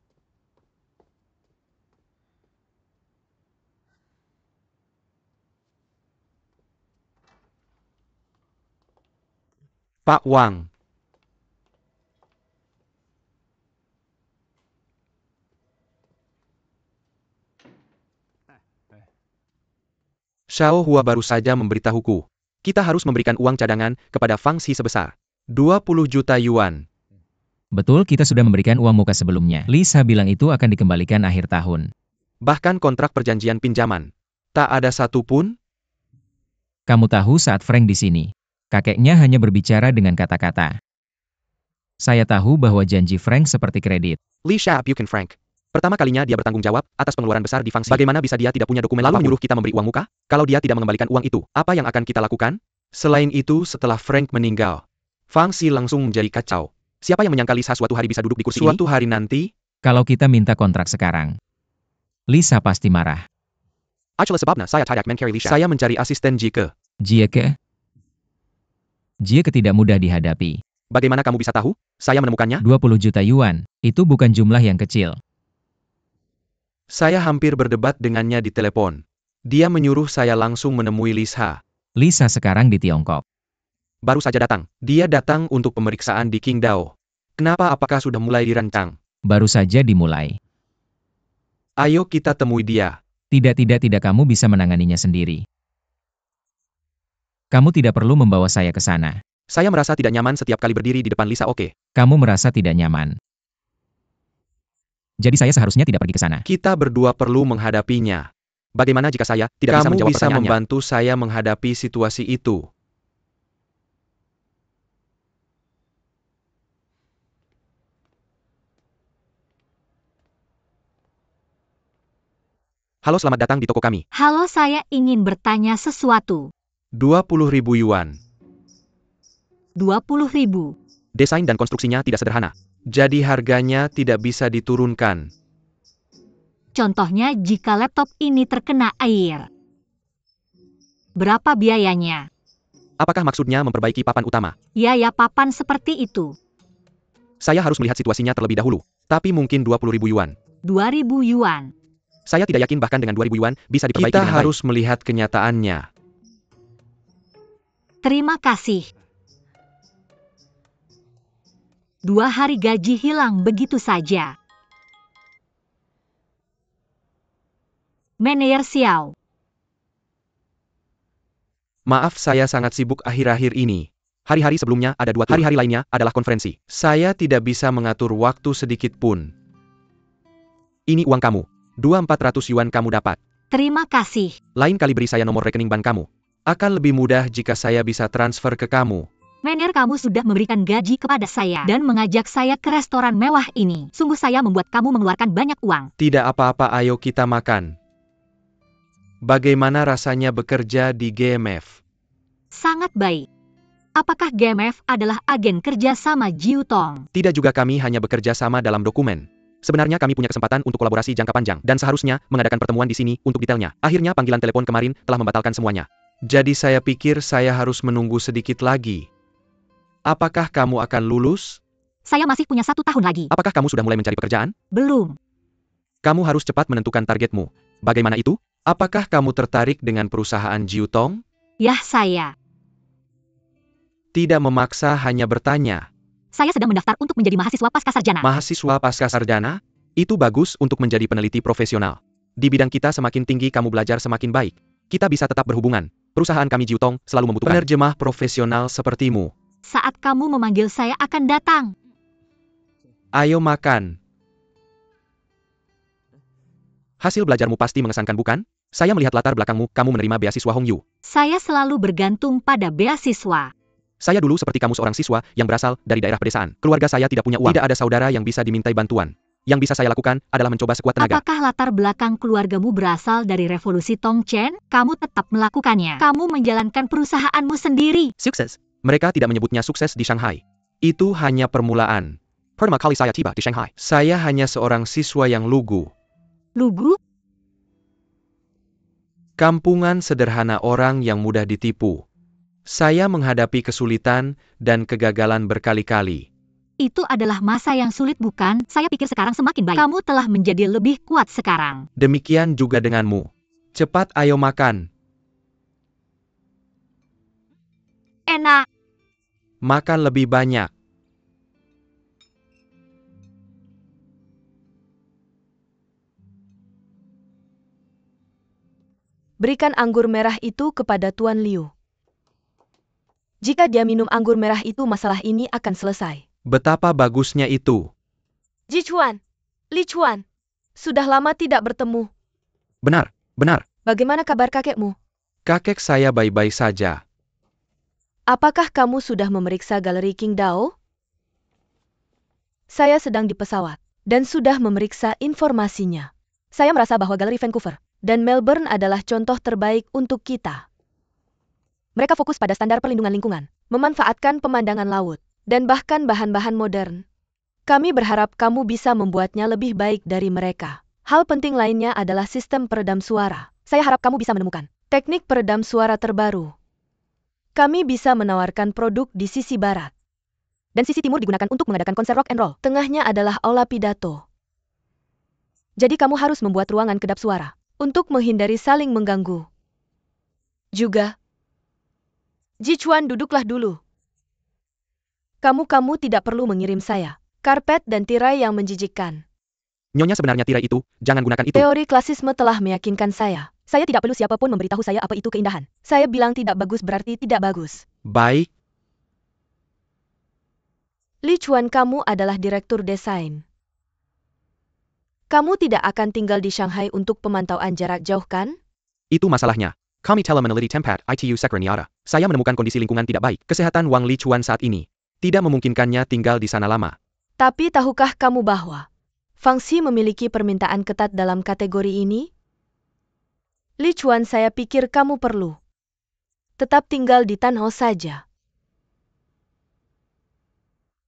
Pak Wang. Xiao Hua baru saja memberitahuku. Kita harus memberikan uang cadangan kepada Fang Xi sebesar 20 juta yuan.
Betul, kita sudah memberikan uang muka sebelumnya. Lisa bilang itu akan dikembalikan akhir tahun.
Bahkan kontrak perjanjian pinjaman. Tak ada satupun?
Kamu tahu saat Frank di sini. Kakeknya hanya berbicara dengan kata-kata. Saya tahu bahwa janji Frank seperti kredit.
Lee Sha-Bukin Frank. Pertama kalinya dia bertanggung jawab atas pengeluaran besar di Fangxi. Bagaimana bisa dia tidak punya dokumen lalu menyuruh kita memberi uang muka? Kalau dia tidak mengembalikan uang itu, apa yang akan kita lakukan? Selain itu, setelah Frank meninggal, Fangxi langsung menjadi kacau. Siapa yang menyangka Lisa suatu hari bisa duduk di kursi ini? Suatu hari nanti,
Kalau kita minta kontrak sekarang, Lisa pasti marah.
itulah sebabnya saya tidak mencari Lisa. Saya mencari asisten Jike.
Jieke tidak mudah dihadapi.
Bagaimana kamu bisa tahu? Saya menemukannya.
20 juta yuan, itu bukan jumlah yang kecil.
Saya hampir berdebat dengannya di telepon. Dia menyuruh saya langsung menemui Lisa.
Lisa sekarang di Tiongkok.
Baru saja datang. Dia datang untuk pemeriksaan di Qingdao. Kenapa? Apakah sudah mulai dirancang?
Baru saja dimulai.
Ayo kita temui dia.
Tidak, kamu bisa menanganinya sendiri. Kamu tidak perlu membawa saya ke sana.
Saya merasa tidak nyaman setiap kali berdiri di depan Lisa. Oke.
Kamu merasa tidak nyaman. Jadi saya seharusnya tidak pergi ke sana.
Kita berdua perlu menghadapinya. Bagaimana jika saya tidak bisa menjawab pertanyaannya? Kamu bisa membantu saya menghadapi situasi itu. Halo, selamat datang di toko kami.
Halo, saya ingin bertanya sesuatu.
20.000 yuan.
20.000.
Desain dan konstruksinya tidak sederhana. Jadi harganya tidak bisa diturunkan.
Contohnya jika laptop ini terkena air. Berapa biayanya?
Apakah maksudnya memperbaiki papan utama?
Ya, papan seperti itu.
Saya harus melihat situasinya terlebih dahulu. Tapi mungkin 20.000 yuan.
2.000 yuan.
Saya tidak yakin bahkan dengan 2.000 yuan bisa diperbaiki dengan baik. Kita harus melihat kenyataannya.
Terima kasih. 2 hari gaji hilang begitu saja. Manajer Xiao.
Maaf, saya sangat sibuk akhir-akhir ini. Hari-hari sebelumnya ada 2 tur. Hari-hari lainnya adalah konferensi. Saya tidak bisa mengatur waktu sedikit pun. Ini uang kamu. 2.400 yuan kamu dapat.
Terima kasih.
Lain kali beri saya nomor rekening bank kamu. Akan lebih mudah jika saya bisa transfer ke kamu.
Manajer, kamu sudah memberikan gaji kepada saya dan mengajak saya ke restoran mewah ini. Sungguh saya membuat kamu mengeluarkan banyak uang.
Tidak apa-apa, ayo kita makan. Bagaimana rasanya bekerja di GMF?
Sangat baik. Apakah GMF adalah agen kerja sama Jiu Tong?
Tidak juga, kami hanya bekerja sama dalam dokumen. Sebenarnya kami punya kesempatan untuk kolaborasi jangka panjang dan seharusnya mengadakan pertemuan di sini untuk detailnya. Akhirnya panggilan telepon kemarin telah membatalkan semuanya. Jadi saya pikir saya harus menunggu sedikit lagi. Apakah kamu akan lulus?
Saya masih punya 1 tahun lagi.
Apakah kamu sudah mulai mencari pekerjaan?
Belum.
Kamu harus cepat menentukan targetmu. Bagaimana itu? Apakah kamu tertarik dengan perusahaan Jiu Tong?
Ya, saya.
Tidak memaksa, hanya bertanya.
Saya sedang mendaftar untuk menjadi mahasiswa pascasarjana.
Mahasiswa pascasarjana? Itu bagus untuk menjadi peneliti profesional. Di bidang kita semakin tinggi kamu belajar semakin baik. Kita bisa tetap berhubungan. Perusahaan kami Jiu Tong selalu membutuhkan penerjemah profesional sepertimu.
Saat kamu memanggil saya akan datang.
Ayo makan. Hasil belajarmu pasti mengesankan, bukan? Saya melihat latar belakangmu, kamu menerima beasiswa Hongyu.
Saya selalu bergantung pada beasiswa.
Saya dulu seperti kamu seorang siswa yang berasal dari daerah pedesaan. Keluarga saya tidak punya uang. Tidak ada saudara yang bisa dimintai bantuan. Yang bisa saya lakukan adalah mencoba sekuat tenaga.
Apakah latar belakang keluargamu berasal dari revolusi Tongchen? Kamu tetap melakukannya. Kamu menjalankan perusahaanmu sendiri.
Sukses. Mereka tidak menyebutnya sukses di Shanghai. Itu hanya permulaan. Pertama kali saya tiba di Shanghai, saya hanya seorang siswa yang lugu.
Lugu?
Kampungan sederhana orang yang mudah ditipu. Saya menghadapi kesulitan dan kegagalan berkali-kali.
Itu adalah masa yang sulit, bukan? Saya pikir sekarang semakin baik. Kamu telah menjadi lebih kuat sekarang.
Demikian juga denganmu. Cepat, ayo makan.
Enak.
Makan lebih banyak.
Berikan anggur merah itu kepada Tuan Liu. Jika dia minum anggur merah itu, masalah ini akan selesai.
Betapa bagusnya itu.
Ji Chuan, Li Chuan, sudah lama tidak bertemu.
Benar, benar.
Bagaimana kabar kakekmu?
Kakek saya baik-baik saja.
Apakah kamu sudah memeriksa galeri Qingdao? Saya sedang di pesawat dan sudah memeriksa informasinya. Saya merasa bahwa galeri Vancouver dan Melbourne adalah contoh terbaik untuk kita. Mereka fokus pada standar perlindungan lingkungan, memanfaatkan pemandangan laut, dan bahkan bahan-bahan modern. Kami berharap kamu bisa membuatnya lebih baik dari mereka. Hal penting lainnya adalah sistem peredam suara. Saya harap kamu bisa menemukan teknik peredam suara terbaru. Kami bisa menawarkan produk di sisi barat. Dan sisi timur digunakan untuk mengadakan konser rock and roll. Tengahnya adalah aula pidato. Jadi kamu harus membuat ruangan kedap suara untuk menghindari saling mengganggu. Juga, Ji Chuan, duduklah dulu. Kamu tidak perlu mengirim saya karpet dan tirai yang menjijikkan.
Nyonya sebenarnya tirai itu, jangan gunakan itu.
Teori klasisme telah meyakinkan saya. Saya tidak perlu siapapun memberitahu saya apa itu keindahan. Saya bilang tidak bagus berarti tidak bagus.
Baik.
Li Chuan, kamu adalah direktur desain. Kamu tidak akan tinggal di Shanghai untuk pemantauan jarak jauh, kan?
Itu masalahnya. Kami telah meneliti tempat ITU Sekreniara. Saya menemukan kondisi lingkungan tidak baik. Kesehatan Wang Li Chuan saat ini tidak memungkinkannya tinggal di sana lama.
Tapi tahukah kamu bahwa Fang Xi memiliki permintaan ketat dalam kategori ini? Li Chuan, saya pikir kamu perlu tetap tinggal di Tanho saja.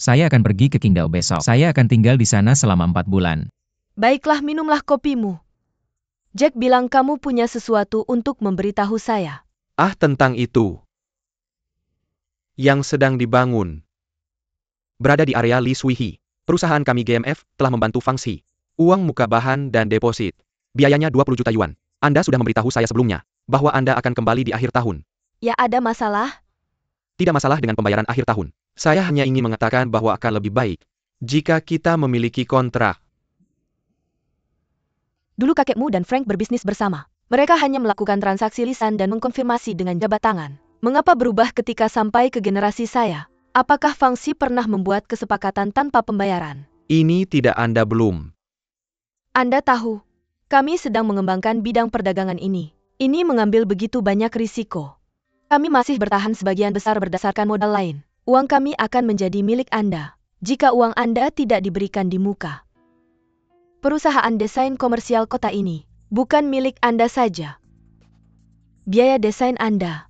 Saya akan pergi ke Qingdao besok. Saya akan tinggal di sana selama 4 bulan.
Baiklah, minumlah kopimu. Jack bilang kamu punya sesuatu untuk memberitahu saya.
Ah, tentang itu. Yang sedang dibangun. Berada di area Li Suihi. Perusahaan kami GMF telah membantu Fang Xi. Uang muka bahan dan deposit. Biayanya 20 juta yuan. Anda sudah memberitahu saya sebelumnya bahwa Anda akan kembali di akhir tahun.
Ya, ada masalah?
Tidak masalah dengan pembayaran akhir tahun. Saya hanya ingin mengatakan bahwa akan lebih baik jika kita memiliki kontrak.
Dulu kakekmu dan Frank berbisnis bersama. Mereka hanya melakukan transaksi lisan dan mengkonfirmasi dengan jabat tangan. Mengapa berubah ketika sampai ke generasi saya? Apakah Fang Xi pernah membuat kesepakatan tanpa pembayaran?
Ini tidak Anda belum.
Anda tahu, kami sedang mengembangkan bidang perdagangan ini. Ini mengambil begitu banyak risiko. Kami masih bertahan sebagian besar berdasarkan modal lain. Uang kami akan menjadi milik Anda jika uang Anda tidak diberikan di muka. Perusahaan desain komersial kota ini bukan milik Anda saja. Biaya desain Anda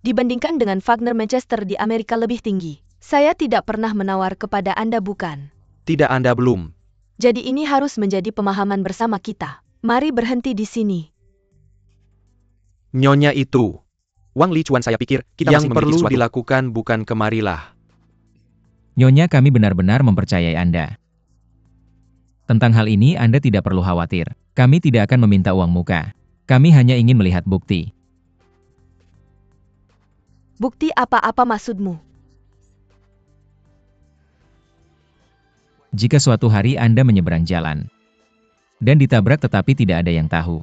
dibandingkan dengan Wagner Manchester di Amerika lebih tinggi. Saya tidak pernah menawar kepada Anda, bukan?
Tidak Anda belum.
Jadi ini harus menjadi pemahaman bersama kita. Mari berhenti di sini.
Nyonya itu. Wang Li Chuan, saya pikir kita yang
masih
perlu
memiliki sesuatu.
dilakukan bukan kemarilah.
Nyonya, kami benar-benar mempercayai Anda. Tentang hal ini Anda tidak perlu khawatir. Kami tidak akan meminta uang muka. Kami hanya ingin melihat bukti.
Bukti apa-apa maksudmu?
Jika suatu hari Anda menyeberang jalan dan ditabrak tetapi tidak ada yang tahu,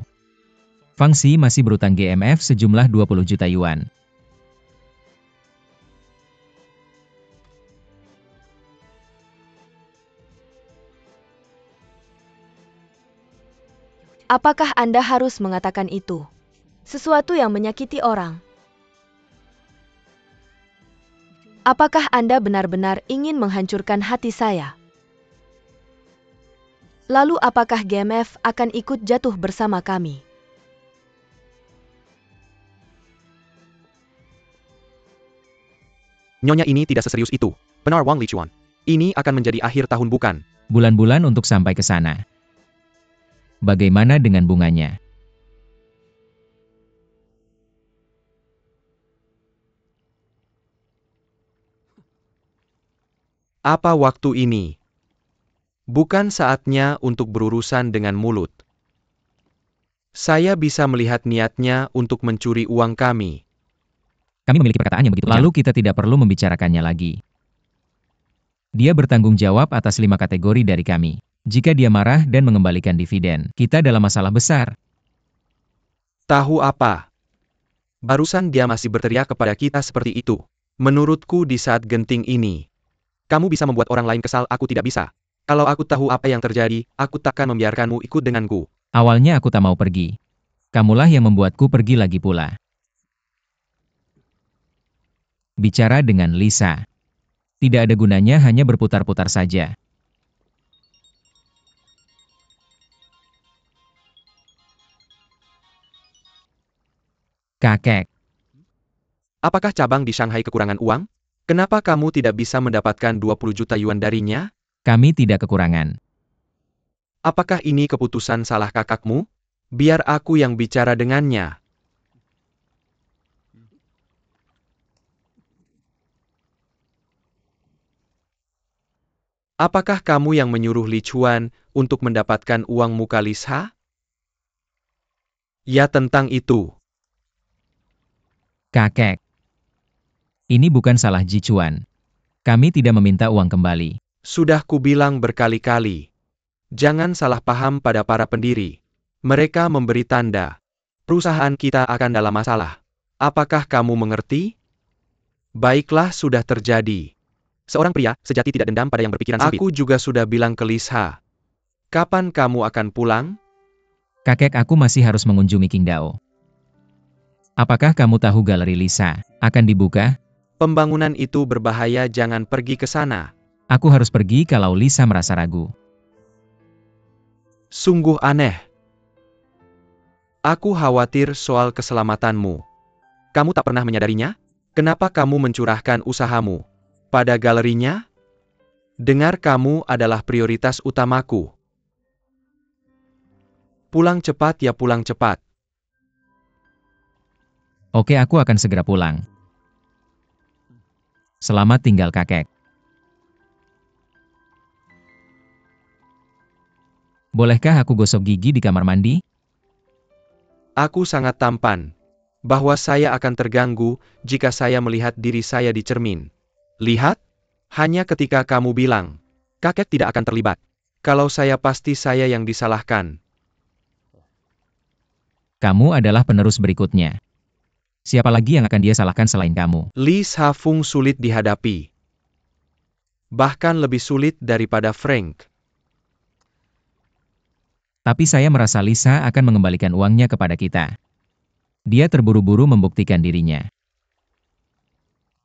Fang Xi masih berutang GMF sejumlah 20 juta yuan.
Apakah Anda harus mengatakan itu? Sesuatu yang menyakiti orang. Apakah Anda benar-benar ingin menghancurkan hati saya? Lalu apakah GMF akan ikut jatuh bersama kami?
Nyonya, ini tidak seserius itu. Benar Wang Li Chuan. Ini akan menjadi akhir tahun, bukan?
Bulan-bulan untuk sampai ke sana. Bagaimana dengan bunganya?
Apa waktu ini? Bukan saatnya untuk berurusan dengan mulut. Saya bisa melihat niatnya untuk mencuri uang kami.
Kami memiliki perkataan yang begitu tajam. Lalu kita tidak perlu membicarakannya lagi. Dia bertanggung jawab atas 5 kategori dari kami. Jika dia marah dan mengembalikan dividen, kita dalam masalah besar.
Tahu apa? Barusan dia masih berteriak kepada kita seperti itu. Menurutku di saat genting ini, Kamu bisa membuat orang lain kesal, aku tidak bisa. Kalau aku tahu apa yang terjadi, aku takkan membiarkanmu ikut denganku.
Awalnya aku tak mau pergi. Kamulah yang membuatku pergi lagi pula. Bicara dengan Lisa. Tidak ada gunanya hanya berputar-putar saja. Kakek.
Apakah cabang di Shanghai kekurangan uang? Kenapa kamu tidak bisa mendapatkan 20 juta yuan darinya?
Kami tidak kekurangan.
Apakah ini keputusan salah kakakmu? Biar aku yang bicara dengannya. Apakah kamu yang menyuruh Li Chuan untuk mendapatkan uang muka Lisa? Ya, tentang itu.
Kakek. Ini bukan salah Ji Chuan. Kami tidak meminta uang kembali.
Sudah kubilang berkali-kali. Jangan salah paham pada para pendiri. Mereka memberi tanda. Perusahaan kita akan dalam masalah. Apakah kamu mengerti? Baiklah, sudah terjadi. Seorang pria sejati tidak dendam pada yang berpikiran sempit. Aku juga sudah bilang ke Lisa. Kapan kamu akan pulang?
Kakek, aku masih harus mengunjungi Qingdao. Apakah kamu tahu galeri Lisa akan dibuka?
Pembangunan itu berbahaya, jangan pergi ke sana.
Aku harus pergi kalau Lisa merasa ragu.
Sungguh aneh. Aku khawatir soal keselamatanmu. Kamu tak pernah menyadarinya? Kenapa kamu mencurahkan usahamu pada galerinya? Dengar, kamu adalah prioritas utamaku. Pulang cepat ya, pulang cepat.
Oke, aku akan segera pulang. Selamat tinggal, kakek. Bolehkah aku gosok gigi di kamar mandi?
Aku sangat tampan. Bahwa saya akan terganggu jika saya melihat diri saya di cermin. Lihat, hanya ketika kamu bilang, kakek tidak akan terlibat. Kalau saya, pasti saya yang disalahkan.
Kamu adalah penerus berikutnya. Siapa lagi yang akan dia salahkan selain kamu?
Li Shafung sulit dihadapi. Bahkan lebih sulit daripada Frank.
Tapi saya merasa Lisa akan mengembalikan uangnya kepada kita. Dia terburu-buru membuktikan dirinya.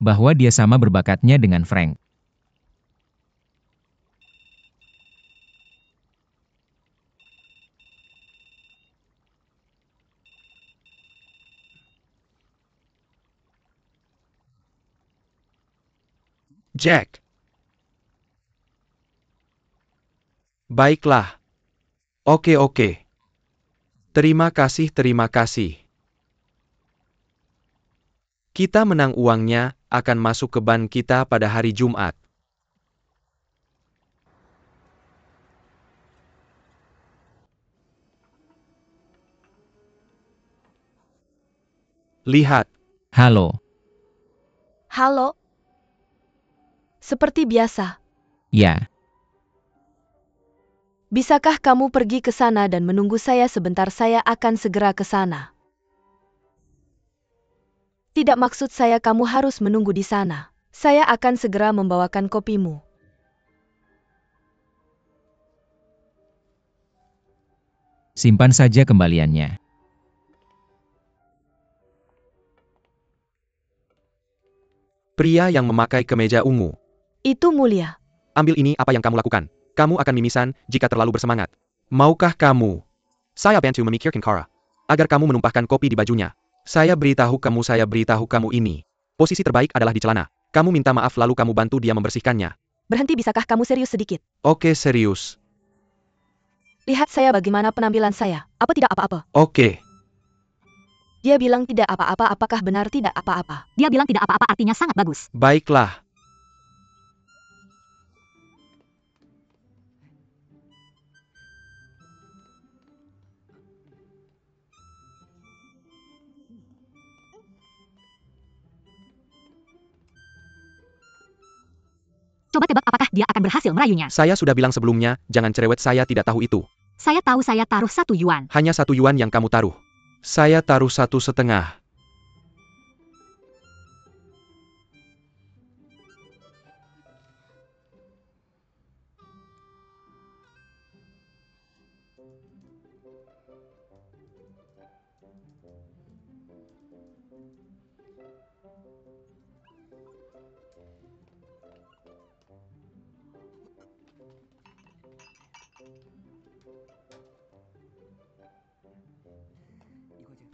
Bahwa dia sama berbakatnya dengan Frank.
Jack. Baiklah. Oke. Terima kasih, terima kasih. Kita menang, uangnya akan masuk ke bank kita pada hari Jumat. Lihat.
Halo.
Halo? Seperti biasa.
Ya.
Bisakah kamu pergi ke sana dan menunggu saya sebentar? Saya akan segera ke sana. Tidak, maksud saya kamu harus menunggu di sana. Saya akan segera membawakan kopimu.
Simpan saja kembaliannya.
Pria yang memakai kemeja ungu.
Itu mulia.
Ambil ini, apa yang kamu lakukan. Kamu akan mimisan jika terlalu bersemangat. Maukah kamu? Saya bantu memikirkan Kara. Agar kamu menumpahkan kopi di bajunya. Saya beritahu kamu ini. Posisi terbaik adalah di celana. Kamu minta maaf lalu kamu bantu dia membersihkannya.
Berhenti, bisakah kamu serius sedikit?
Oke, serius.
Lihat saya bagaimana penampilan saya. Apa tidak apa-apa?
Oke.
Dia bilang tidak apa-apa, apakah benar tidak apa-apa?
Dia bilang tidak apa-apa artinya sangat bagus.
Baiklah.
Coba tebak apakah dia akan berhasil merayunya.
Saya sudah bilang sebelumnya, jangan cerewet, saya tidak tahu itu.
Saya tahu, saya taruh 1 yuan.
Hanya 1 yuan yang kamu taruh. Saya taruh 1,5.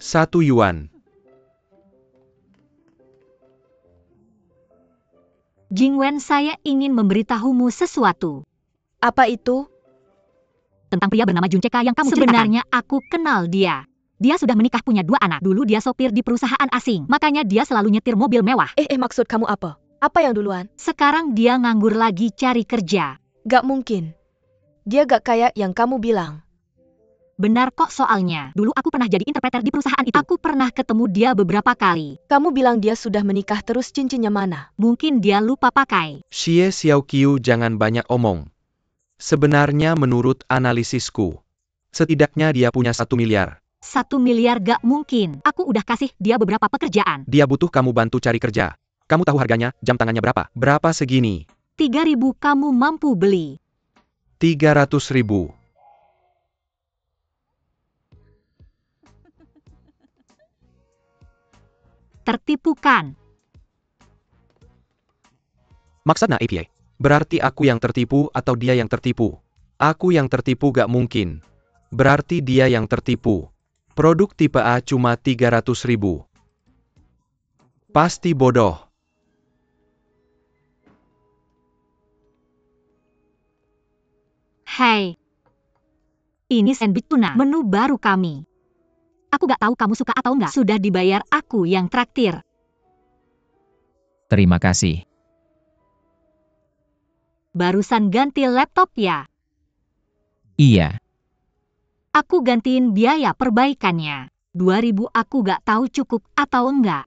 Satu yuan.
Jingwen, saya ingin memberitahumu sesuatu.
Apa itu?
Tentang pria bernama Jun Ceka yang kamu ceritakan. Sebenarnya aku kenal dia. Dia sudah menikah, punya 2 anak. Dulu dia sopir di perusahaan asing. Makanya dia selalu nyetir mobil mewah.
Maksud kamu apa? Apa yang duluan?
Sekarang dia nganggur lagi cari kerja.
Gak mungkin. Dia gak kayak yang kamu bilang.
Benar kok, soalnya dulu aku pernah jadi interpreter di perusahaan itu. Aku pernah ketemu dia beberapa kali.
Kamu bilang dia sudah menikah, terus cincinnya mana?
Mungkin dia lupa pakai.
Xie Xiaoqiu, jangan banyak omong. Sebenarnya menurut analisisku, setidaknya dia punya 1 miliar.
1 miliar gak mungkin. Aku udah kasih dia beberapa pekerjaan.
Dia butuh kamu bantu cari kerja. Kamu tahu harganya, jam tangannya berapa? Berapa segini?
3.000 kamu mampu beli.
300.000.
Tertipu kan?
Maksudnya API. Berarti aku yang tertipu atau dia yang tertipu? Aku yang tertipu gak mungkin. Berarti dia yang tertipu. Produk tipe A cuma 300.000. Pasti bodoh.
Hei. Ini sandwich tuna, menu baru kami. Aku gak tahu kamu suka atau enggak. Sudah dibayar, aku yang traktir.
Terima kasih.
Barusan ganti laptop ya?
Iya.
Aku gantiin biaya perbaikannya. 2.000 aku gak tahu cukup atau enggak.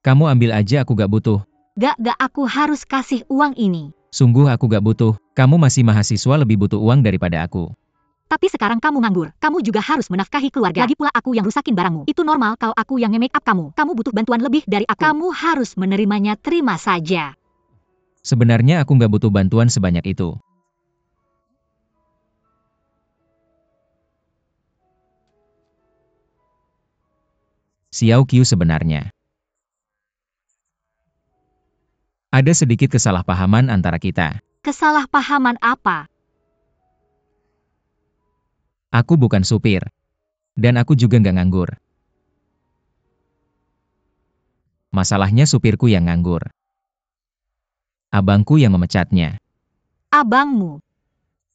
Kamu ambil aja, aku gak butuh.
Gak, aku harus kasih uang ini.
Sungguh aku gak butuh. Kamu masih mahasiswa, lebih butuh uang daripada aku.
Tapi sekarang kamu nganggur. Kamu juga harus menafkahi keluarga. Lagi pula aku yang rusakin barangmu. Itu normal kalau aku yang nge-make up kamu. Kamu butuh bantuan lebih dari aku. Kamu harus menerimanya, terima saja.
Sebenarnya aku gak butuh bantuan sebanyak itu. Xiaoqiu, sebenarnya ada sedikit kesalahpahaman antara kita.
Kesalahpahaman apa?
Aku bukan supir. Dan aku juga nggak nganggur. Masalahnya supirku yang nganggur. Abangku yang memecatnya.
Abangmu?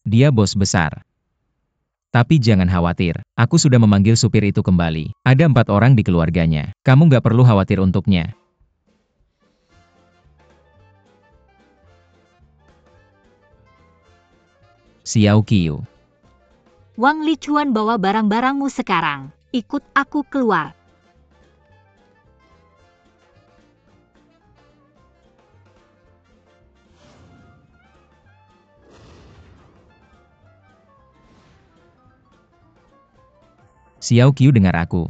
Dia bos besar. Tapi jangan khawatir, aku sudah memanggil supir itu kembali. Ada 4 orang di keluarganya. Kamu nggak perlu khawatir untuknya. Xiaoqiu.
Wang Lichuan, bawa barang-barangmu sekarang. Ikut aku keluar.
Xiaoqiu, dengar aku.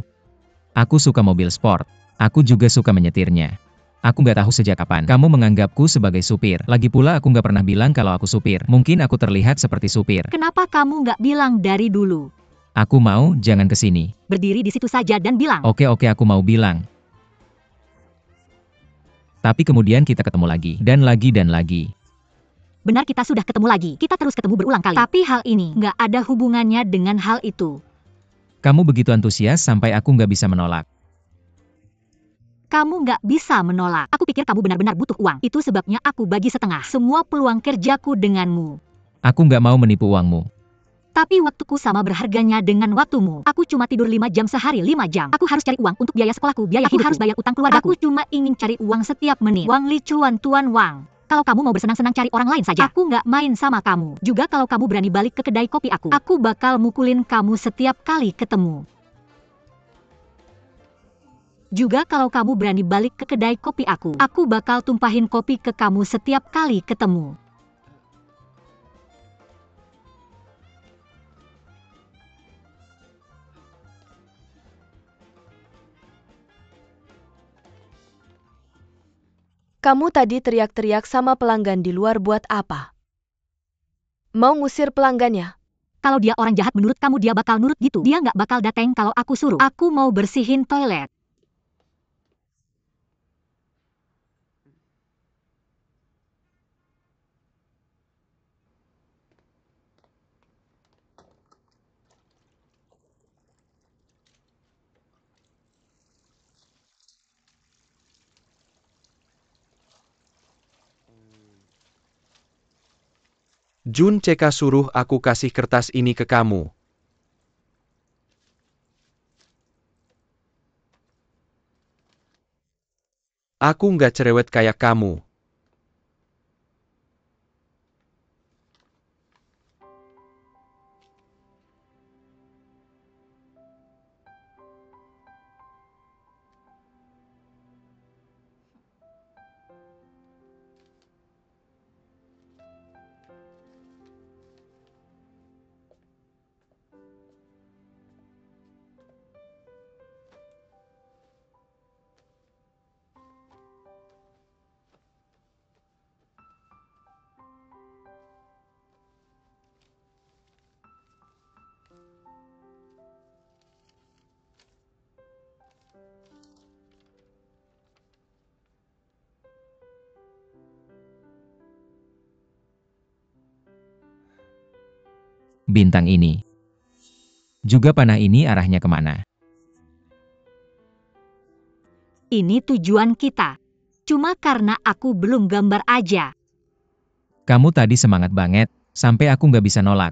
Aku suka mobil sport. Aku juga suka menyetirnya. Aku nggak tahu sejak kapan kamu menganggapku sebagai supir. Lagi pula aku nggak pernah bilang kalau aku supir. Mungkin aku terlihat seperti supir.
Kenapa kamu nggak bilang dari dulu?
Aku mau, jangan kesini.
Berdiri di situ saja dan bilang.
Oke, aku mau bilang. Tapi kemudian kita ketemu lagi. Dan lagi dan lagi.
Benar, kita sudah ketemu lagi. Kita terus ketemu berulang kali. Tapi hal ini nggak ada hubungannya dengan hal itu.
Kamu begitu antusias sampai aku nggak bisa menolak.
Kamu nggak bisa menolak. Aku pikir kamu benar-benar butuh uang. Itu sebabnya aku bagi setengah semua peluang kerjaku denganmu.
Aku nggak mau menipu uangmu.
Tapi waktuku sama berharganya dengan waktumu. Aku cuma tidur 5 jam sehari, 5 jam. Aku harus cari uang untuk biaya sekolahku, biaya hidupku. Aku harus bayar utang keluargaku. Aku cuma ingin cari uang setiap menit. Wang Lichuan, Tuan Wang. Kalau kamu mau bersenang-senang cari orang lain saja. Aku nggak main sama kamu. Juga kalau kamu berani balik ke kedai kopi aku bakal mukulin kamu setiap kali ketemu. Juga kalau kamu berani balik ke kedai kopi aku bakal tumpahin kopi ke kamu setiap kali ketemu.
Kamu tadi teriak-teriak sama pelanggan di luar buat apa? Mau ngusir pelanggannya?
Kalau dia orang jahat menurut kamu dia bakal nurut gitu? Dia nggak bakal datang kalau aku suruh. Aku mau bersihin toilet.
Jun Ceka suruh aku kasih kertas ini ke kamu. Aku nggak cerewet kayak kamu.
Bintang ini. Juga panah ini arahnya kemana?
Ini tujuan kita. Cuma karena aku belum gambar aja.
Kamu tadi semangat banget, sampai aku nggak bisa nolak.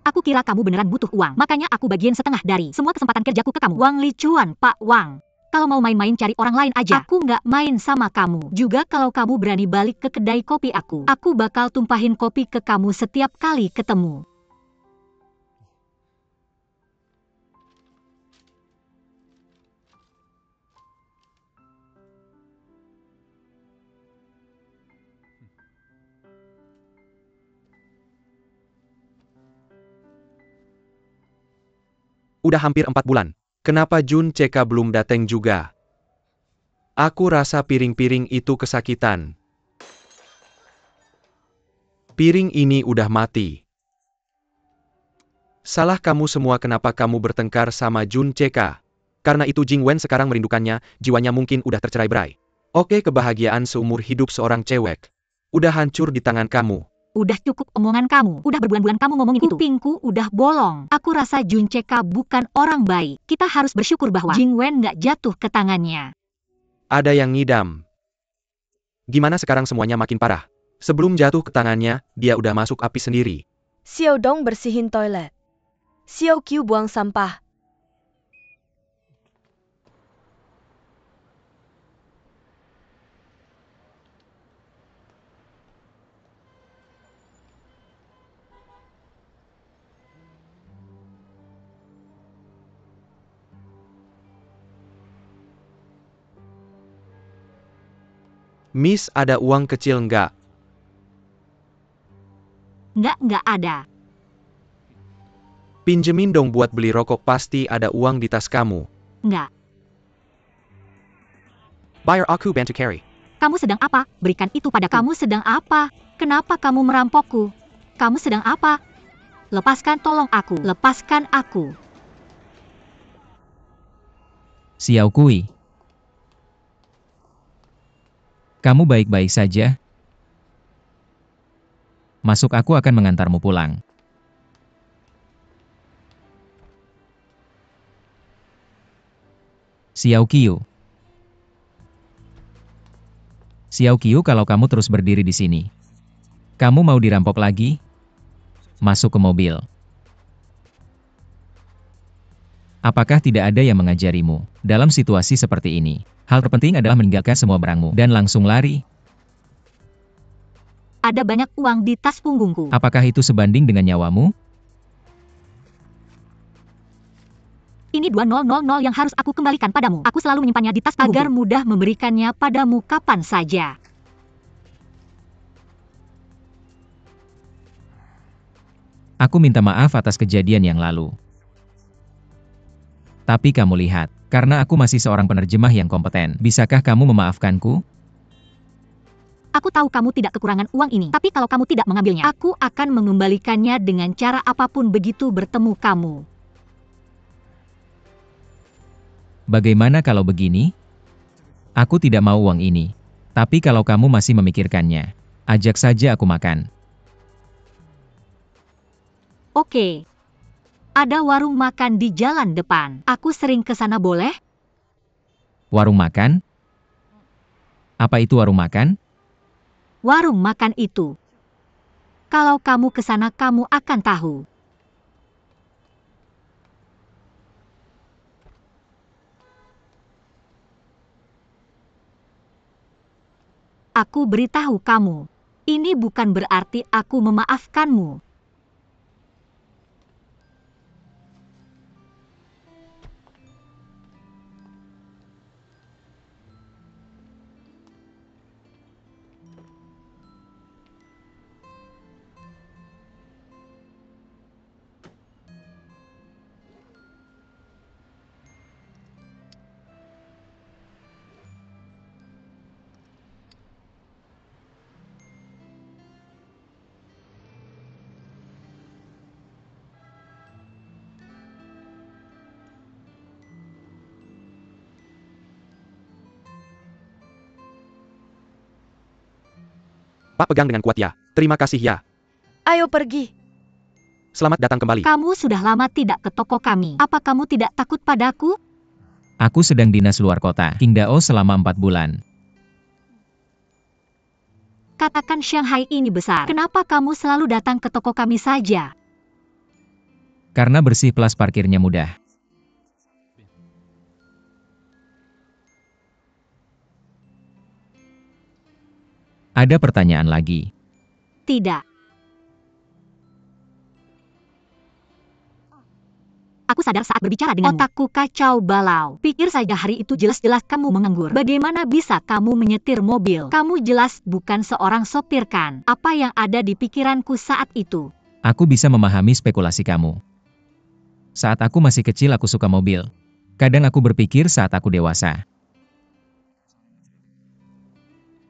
Aku kira kamu beneran butuh uang. Makanya aku bagiin setengah dari semua kesempatan kerjaku ke kamu. Wang Licuan, Pak Wang. Kalau mau main-main cari orang lain aja. Aku nggak main sama kamu. Juga kalau kamu berani balik ke kedai kopi aku bakal tumpahin kopi ke kamu setiap kali ketemu.
Udah hampir 4 bulan. Kenapa Jun Ceka belum datang juga? Aku rasa piring-piring itu kesakitan. Piring ini udah mati. Salah kamu semua kenapa kamu bertengkar sama Jun Ceka. Karena itu Jing Wen sekarang merindukannya, jiwanya mungkin udah tercerai-berai. Oke, kebahagiaan seumur hidup seorang cewek udah hancur di tangan kamu.
Udah cukup omongan kamu. Udah berbulan-bulan kamu ngomongin itu. Kupingku udah bolong. Aku rasa Jun Ceka bukan orang baik. Kita harus bersyukur bahwa Jing Wen nggak jatuh ke tangannya.
Ada yang ngidam. Gimana sekarang semuanya makin parah? Sebelum jatuh ke tangannya, dia udah masuk api sendiri.
Xiao Dong bersihin toilet. Xiao Qiu buang sampah.
Miss, ada uang kecil nggak?
Nggak ada.
Pinjemin dong buat beli rokok, pasti ada uang di tas kamu.
Nggak.
Bayar aku bantu carry.
Kamu sedang apa? Berikan itu pada kamu sedang apa? Kenapa kamu merampokku? Kamu sedang apa? Lepaskan, tolong aku. Lepaskan aku.
Xiao Kui. Kamu baik-baik saja? Masuk, aku akan mengantarmu pulang. Xiao Qiu. Xiao Qiu, kalau kamu terus berdiri di sini, kamu mau dirampok lagi? Masuk ke mobil. Apakah tidak ada yang mengajarimu dalam situasi seperti ini? Hal terpenting adalah meninggalkan semua barangmu dan langsung lari.
Ada banyak uang di tas punggungku.
Apakah itu sebanding dengan nyawamu?
Ini 2000 yang harus aku kembalikan padamu. Aku selalu menyimpannya di tas agar mudah memberikannya padamu kapan saja.
Aku minta maaf atas kejadian yang lalu. Tapi kamu lihat, karena aku masih seorang penerjemah yang kompeten, bisakah kamu memaafkanku?
Aku tahu kamu tidak kekurangan uang ini, tapi kalau kamu tidak mengambilnya, aku akan mengembalikannya dengan cara apapun begitu bertemu kamu.
Bagaimana kalau begini? Aku tidak mau uang ini. Tapi kalau kamu masih memikirkannya, ajak saja aku makan.
Oke. Ada warung makan di jalan depan. Aku sering ke sana, boleh?
Warung makan? Apa itu warung makan?
Warung makan itu. Kalau kamu ke sana, kamu akan tahu. Aku beritahu kamu. Ini bukan berarti aku memaafkanmu.
Pak pegang dengan kuat ya. Terima kasih ya.
Ayo pergi.
Selamat datang kembali.
Kamu sudah lama tidak ke toko kami. Apa kamu tidak takut padaku?
Aku sedang dinas luar kota, Qingdao selama 4 bulan.
Katakan Shanghai ini besar. Kenapa kamu selalu datang ke toko kami saja?
Karena bersih plus parkirnya mudah. Ada pertanyaan lagi.
Tidak. Aku sadar saat berbicara denganmu. Otakku kacau balau. Pikir saja hari itu jelas-jelas kamu menganggur. Bagaimana bisa kamu menyetir mobil? Kamu jelas bukan seorang sopir kan? Apa yang ada di pikiranku saat itu?
Aku bisa memahami spekulasi kamu. Saat aku masih kecil aku suka mobil. Kadang aku berpikir saat aku dewasa,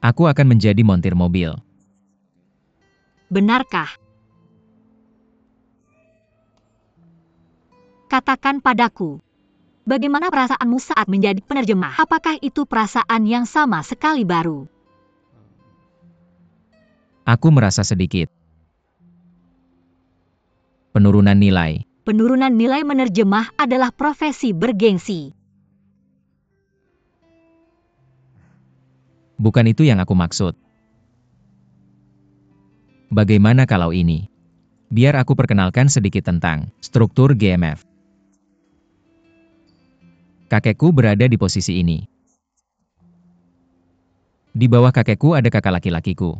aku akan menjadi montir mobil.
Benarkah? Katakan padaku. Bagaimana perasaanmu saat menjadi penerjemah? Apakah itu perasaan yang sama sekali baru?
Aku merasa sedikit penurunan nilai.
Penurunan nilai menerjemah adalah profesi bergengsi.
Bukan itu yang aku maksud. Bagaimana kalau ini? Biar aku perkenalkan sedikit tentang struktur GMF. Kakekku berada di posisi ini. Di bawah kakekku ada kakak laki-lakiku.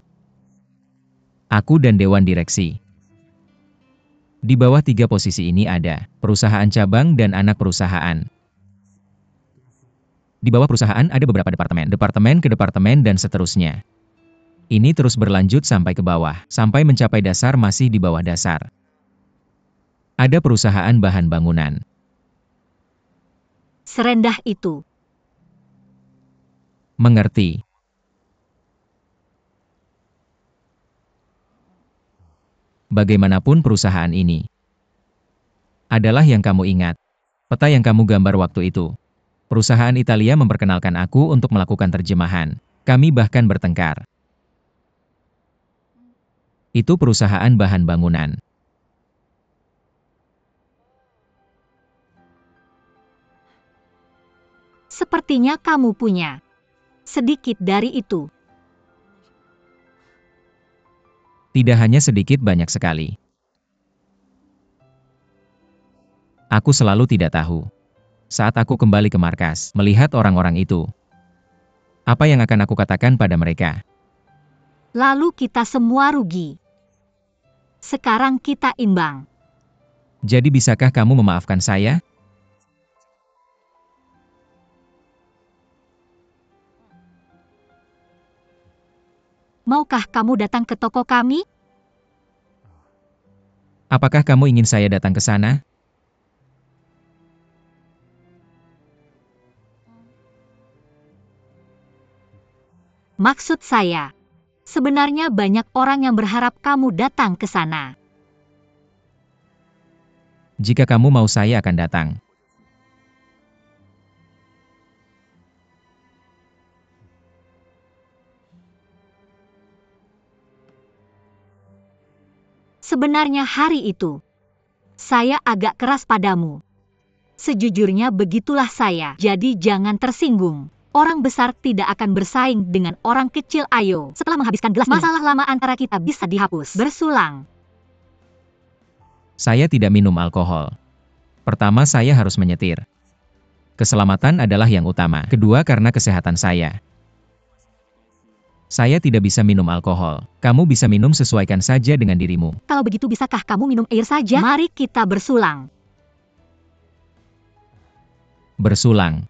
Aku dan dewan direksi. Di bawah 3 posisi ini ada perusahaan cabang dan anak perusahaan. Di bawah perusahaan ada beberapa departemen, departemen ke departemen dan seterusnya. Ini terus berlanjut sampai ke bawah, sampai mencapai dasar masih di bawah dasar. Ada perusahaan bahan bangunan.
Serendah itu.
Mengerti. Bagaimanapun perusahaan ini adalah yang kamu ingat. Peta yang kamu gambar waktu itu. Perusahaan Italia memperkenalkan aku untuk melakukan terjemahan. Kami bahkan bertengkar. Itu perusahaan bahan bangunan.
Sepertinya kamu punya sedikit dari itu.
Tidak hanya sedikit, banyak sekali. Aku selalu tidak tahu. Saat aku kembali ke markas, melihat orang-orang itu, apa yang akan aku katakan pada mereka?
Lalu kita semua rugi. Sekarang kita imbang.
Jadi bisakah kamu memaafkan saya?
Maukah kamu datang ke toko kami?
Apakah kamu ingin saya datang ke sana?
Maksud saya, Sebenarnya banyak orang yang berharap kamu datang ke sana.
Jika kamu mau, saya akan datang.
Sebenarnya hari itu, saya agak keras padamu. Sejujurnya begitulah saya, jadi jangan tersinggung. Orang besar tidak akan bersaing dengan orang kecil. Ayo, setelah menghabiskan gelas ini, masalah lama antara kita bisa dihapus. Bersulang.
Saya tidak minum alkohol. Pertama, saya harus menyetir. Keselamatan adalah yang utama. Kedua, karena kesehatan saya. Saya tidak bisa minum alkohol. Kamu bisa minum, sesuaikan saja dengan dirimu.
Kalau begitu, bisakah kamu minum air saja? Mari kita bersulang.
Bersulang.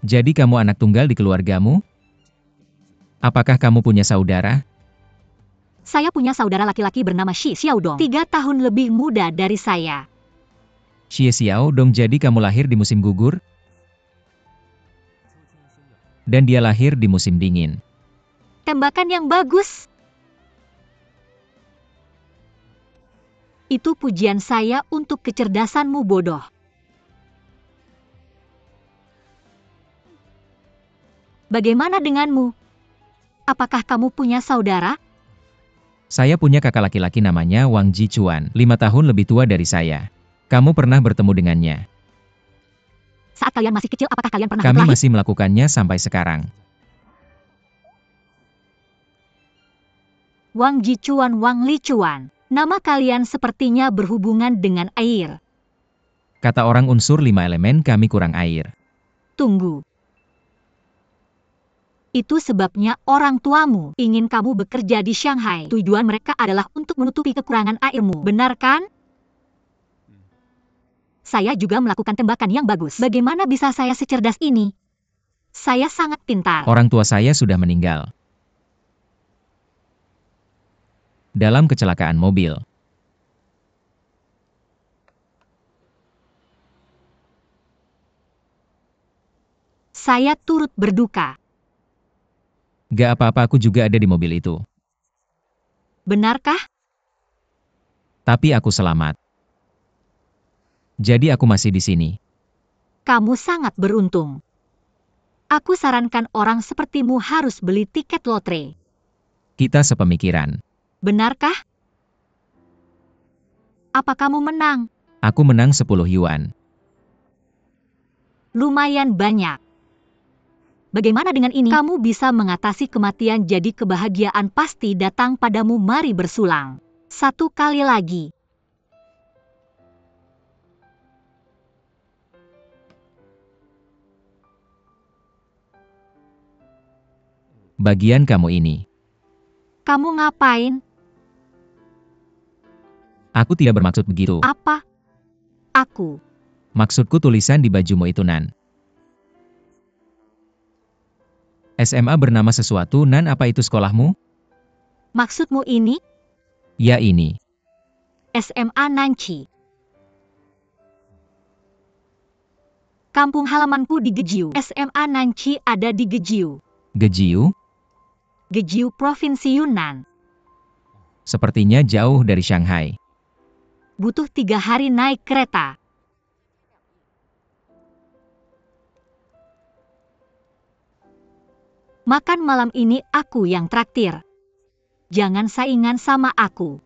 Jadi kamu anak tunggal di keluargamu? Apakah kamu punya saudara?
Saya punya saudara laki-laki bernama Shi Xiaodong, 3 tahun lebih muda dari saya.
Xie Xiao Dong, jadi kamu lahir di musim gugur? Dan dia lahir di musim dingin.
Tembakan yang bagus. Itu pujian saya untuk kecerdasanmu, bodoh. Bagaimana denganmu? Apakah kamu punya saudara?
Saya punya kakak laki-laki namanya Wang Jichuan, 5 tahun lebih tua dari saya. Kamu pernah bertemu dengannya?
Saat kalian masih kecil, apakah kalian pernah
Kami
berkelahi?
masih melakukannya sampai sekarang.
Wang Jichuan, Wang Lichuan. Nama kalian sepertinya berhubungan dengan air.
Kata orang unsur 5 elemen, kami kurang air.
Tunggu. Itu sebabnya orang tuamu ingin kamu bekerja di Shanghai. Tujuan mereka adalah untuk menutupi kekurangan airmu, benar kan? Saya juga melakukan tembakan yang bagus. Bagaimana bisa saya secerdas ini? Saya sangat pintar.
Orang tua saya sudah meninggal dalam kecelakaan mobil.
Saya turut berduka.
Gak apa-apa, aku juga ada di mobil itu.
Benarkah?
Tapi aku selamat. Jadi aku masih di sini.
Kamu sangat beruntung. Aku sarankan orang sepertimu harus beli tiket lotre.
Kita sepemikiran.
Benarkah? Apa kamu menang?
Aku menang 10 yuan.
Lumayan banyak. Bagaimana dengan ini? Kamu bisa mengatasi kematian, jadi kebahagiaan pasti datang padamu. Mari bersulang. 1 kali lagi.
Bagian kamu ini.
Kamu ngapain?
Aku tidak bermaksud begitu.
Apa? Aku.
Maksudku tulisan di bajumu itu, Nan. SMA bernama sesuatu, Nan. Apa itu sekolahmu?
Maksudmu ini?
Ya, ini.
SMA Nanci. Kampung halamanku di Gejiu. SMA Nanci ada di Gejiu.
Gejiu?
Gejiu, Provinsi Yunnan.
Sepertinya jauh dari Shanghai.
Butuh 3 hari naik kereta. Makan malam ini aku yang traktir. Jangan saingan sama aku.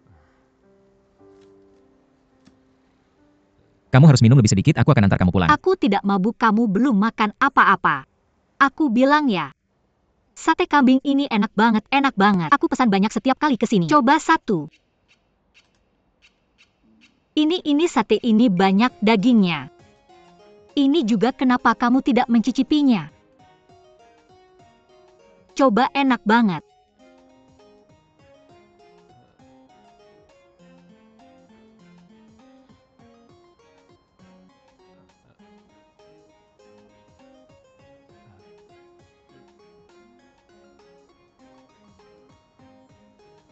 Kamu harus minum lebih sedikit, aku akan antar kamu pulang.
Aku tidak mabuk, kamu belum makan apa-apa. Aku bilang ya. Sate kambing ini enak banget, enak banget. Aku pesan banyak setiap kali kesini. Coba 1. Ini sate ini banyak dagingnya. Ini juga, kenapa kamu tidak mencicipinya? Coba, enak banget.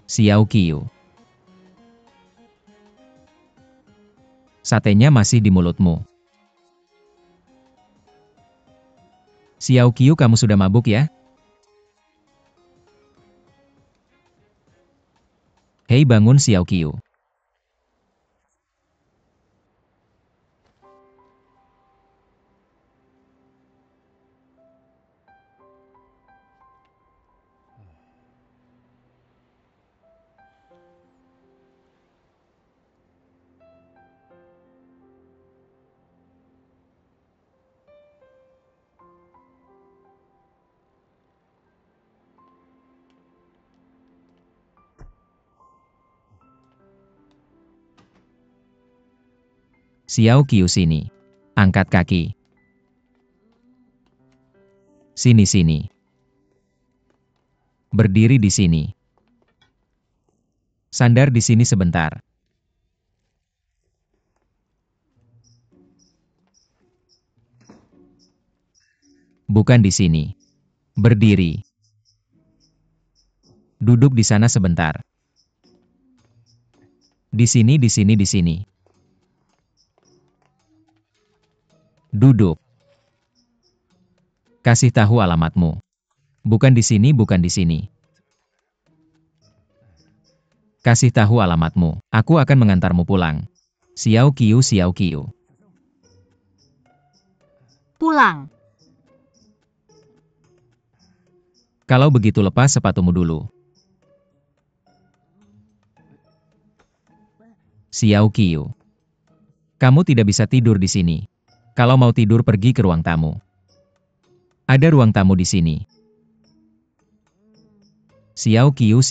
Xiao Qiu. Satenya masih di mulutmu. Xiao Qiu, kamu sudah mabuk ya? Hei, bangun Xiao Qiu. Xiao Qiu, sini. Angkat kaki. Sini. Berdiri di sini. Sandar di sini sebentar. Bukan di sini. Berdiri. Duduk di sana sebentar. Di sini. Duduk. Kasih tahu alamatmu. Bukan di sini. Kasih tahu alamatmu. Aku akan mengantarmu pulang. Xiao Qiu.
Pulang.
Kalau begitu lepas sepatumu dulu. Xiao Qiu. Kamu tidak bisa tidur di sini. Kalau mau tidur, pergi ke ruang tamu. Ada ruang tamu di sini. Xiao Qiu.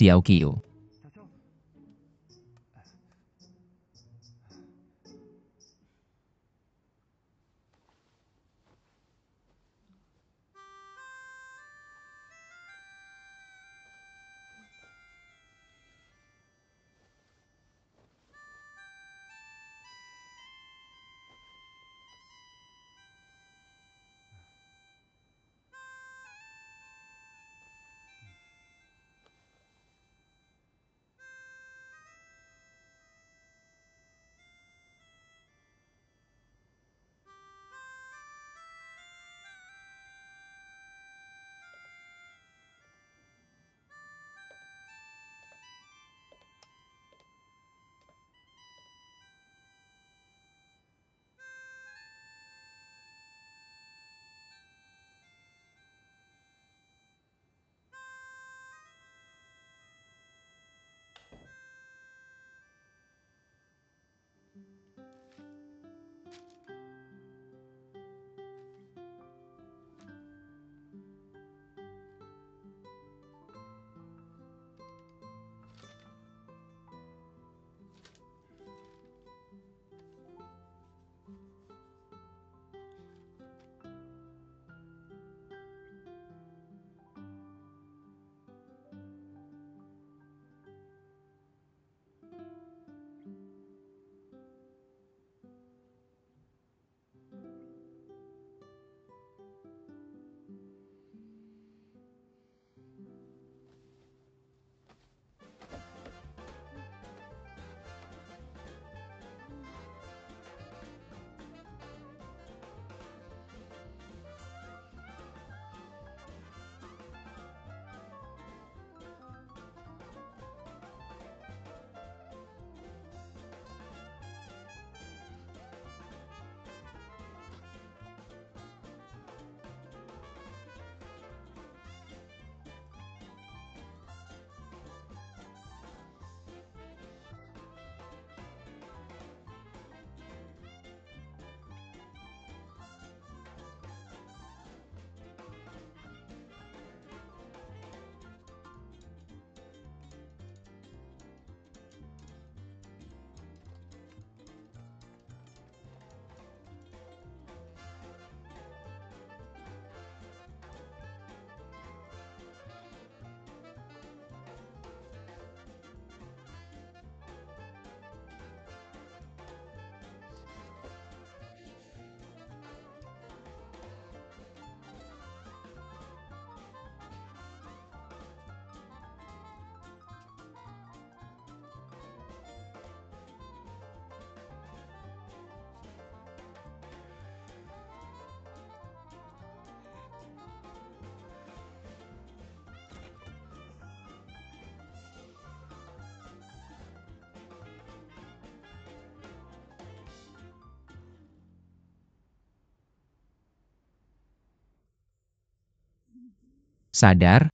Sadar?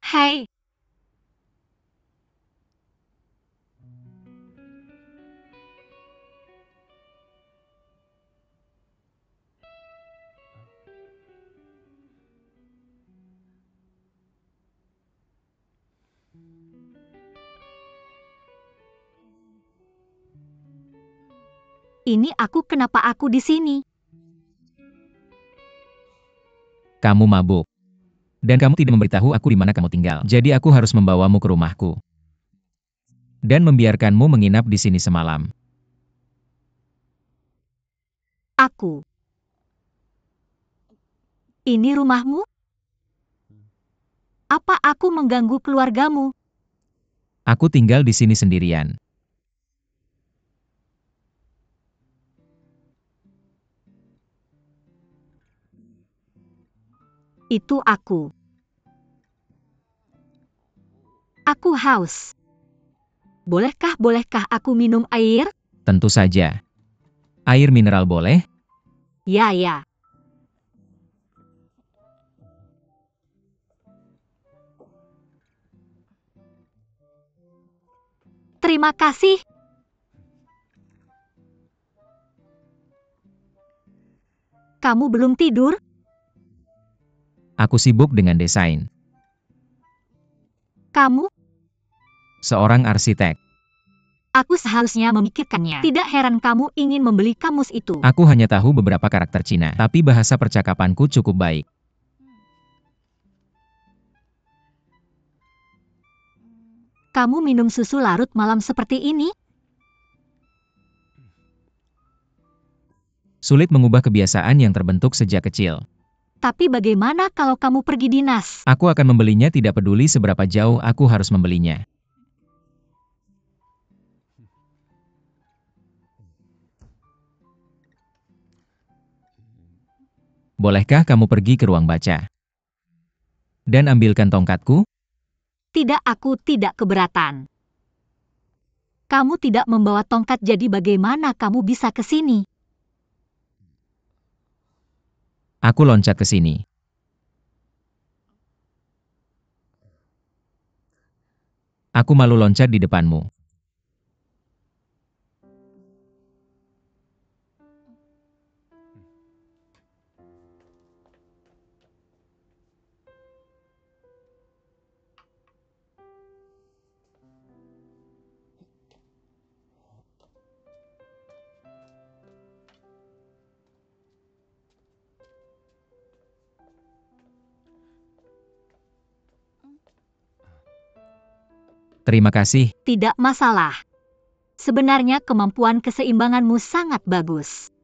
Hei, ini kenapa aku di sini?
Kamu mabuk. Dan kamu tidak memberitahu aku di mana kamu tinggal. Jadi aku harus membawamu ke rumahku. Dan membiarkanmu menginap di sini semalam.
Aku. Ini rumahmu? Apa aku mengganggu keluargamu?
Aku tinggal di sini sendirian.
Itu aku. Aku haus. Bolehkah aku minum air?
Tentu saja. Air mineral boleh?
Ya, ya. Terima kasih. Kamu belum tidur?
Aku sibuk dengan desain.
Kamu?
Seorang arsitek.
Aku seharusnya memikirkannya. Tidak heran kamu ingin membeli kamus itu.
Aku hanya tahu beberapa karakter Cina, tapi bahasa percakapanku cukup baik.
Kamu minum susu larut malam seperti ini?
Sulit mengubah kebiasaan yang terbentuk sejak kecil.
Tapi bagaimana kalau kamu pergi dinas?
Aku akan membelinya tidak peduli seberapa jauh aku harus membelinya. Bolehkah kamu pergi ke ruang baca? Dan ambilkan tongkatku?
Tidak, aku tidak keberatan. Kamu tidak membawa tongkat, jadi bagaimana kamu bisa ke sini?
Aku loncat ke sini. Aku malu loncat di depanmu. Terima kasih.
Tidak masalah. Sebenarnya kemampuan keseimbanganmu sangat bagus.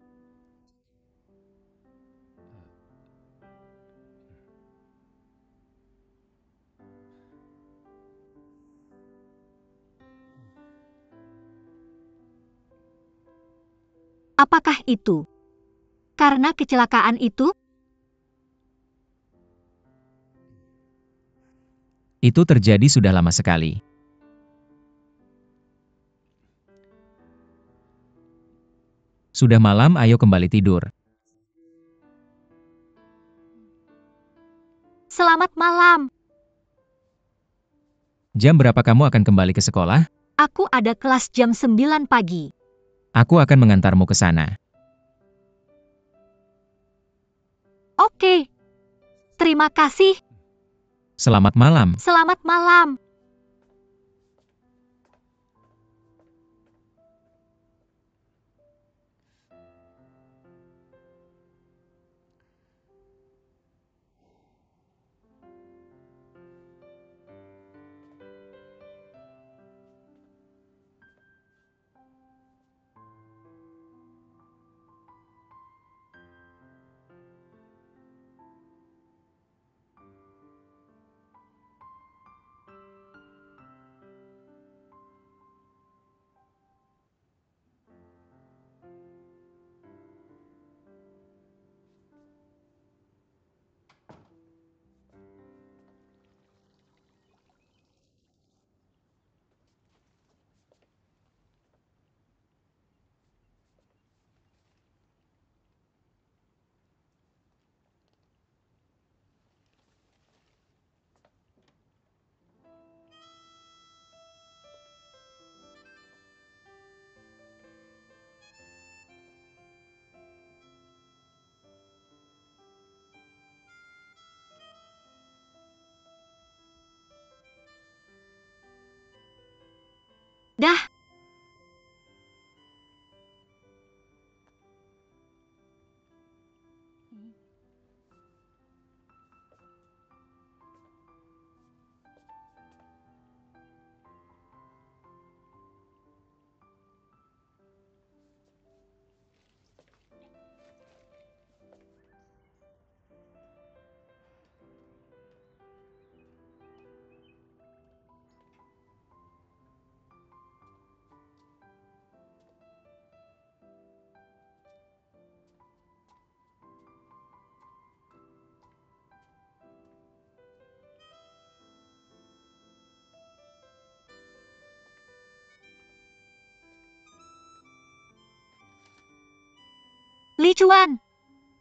Apakah itu karena kecelakaan itu?
Itu terjadi sudah lama sekali. Sudah malam, ayo kembali tidur.
Selamat malam.
Jam berapa kamu akan kembali ke sekolah?
Aku ada kelas jam 9 pagi.
Aku akan mengantarmu ke sana.
Oke. Terima kasih.
Selamat malam.
Selamat malam. Li Chuan,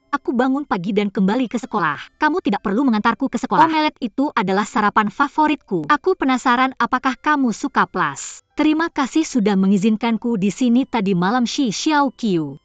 aku bangun pagi dan kembali ke sekolah. Kamu tidak perlu mengantarku ke sekolah. Omelet itu adalah sarapan favoritku. Aku penasaran apakah kamu suka plus. Terima kasih sudah mengizinkanku di sini tadi malam, Shi Xiaoqiu.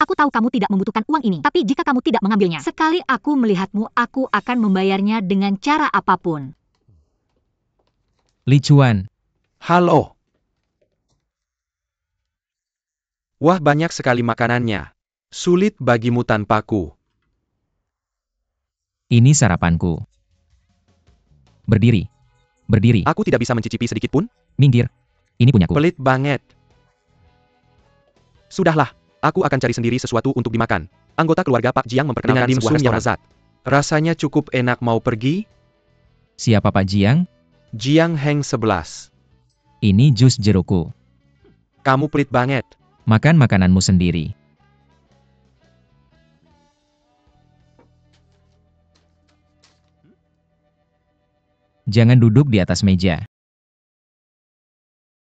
Aku tahu kamu tidak membutuhkan uang ini, tapi jika kamu tidak mengambilnya, sekali aku melihatmu, aku akan membayarnya dengan cara apapun.
Li Chuan,
Halo. Wah, banyak sekali makanannya. Sulit bagimu tanpaku.
ini sarapanku. Berdiri. Berdiri.
Aku tidak bisa mencicipi sedikit pun.
Minggir. Ini punyaku.
Pelit banget. Sudahlah, aku akan cari sendiri sesuatu untuk dimakan. Anggota keluarga Pak Jiang memperkenalkan Dengan sebuah dimsum yang restoran. Rasanya cukup enak, mau pergi?
Siapa Pak Jiang?
Jiang Heng 11.
Ini jus jerukku.
Kamu pelit banget.
Makan makananmu sendiri. Jangan duduk di atas meja.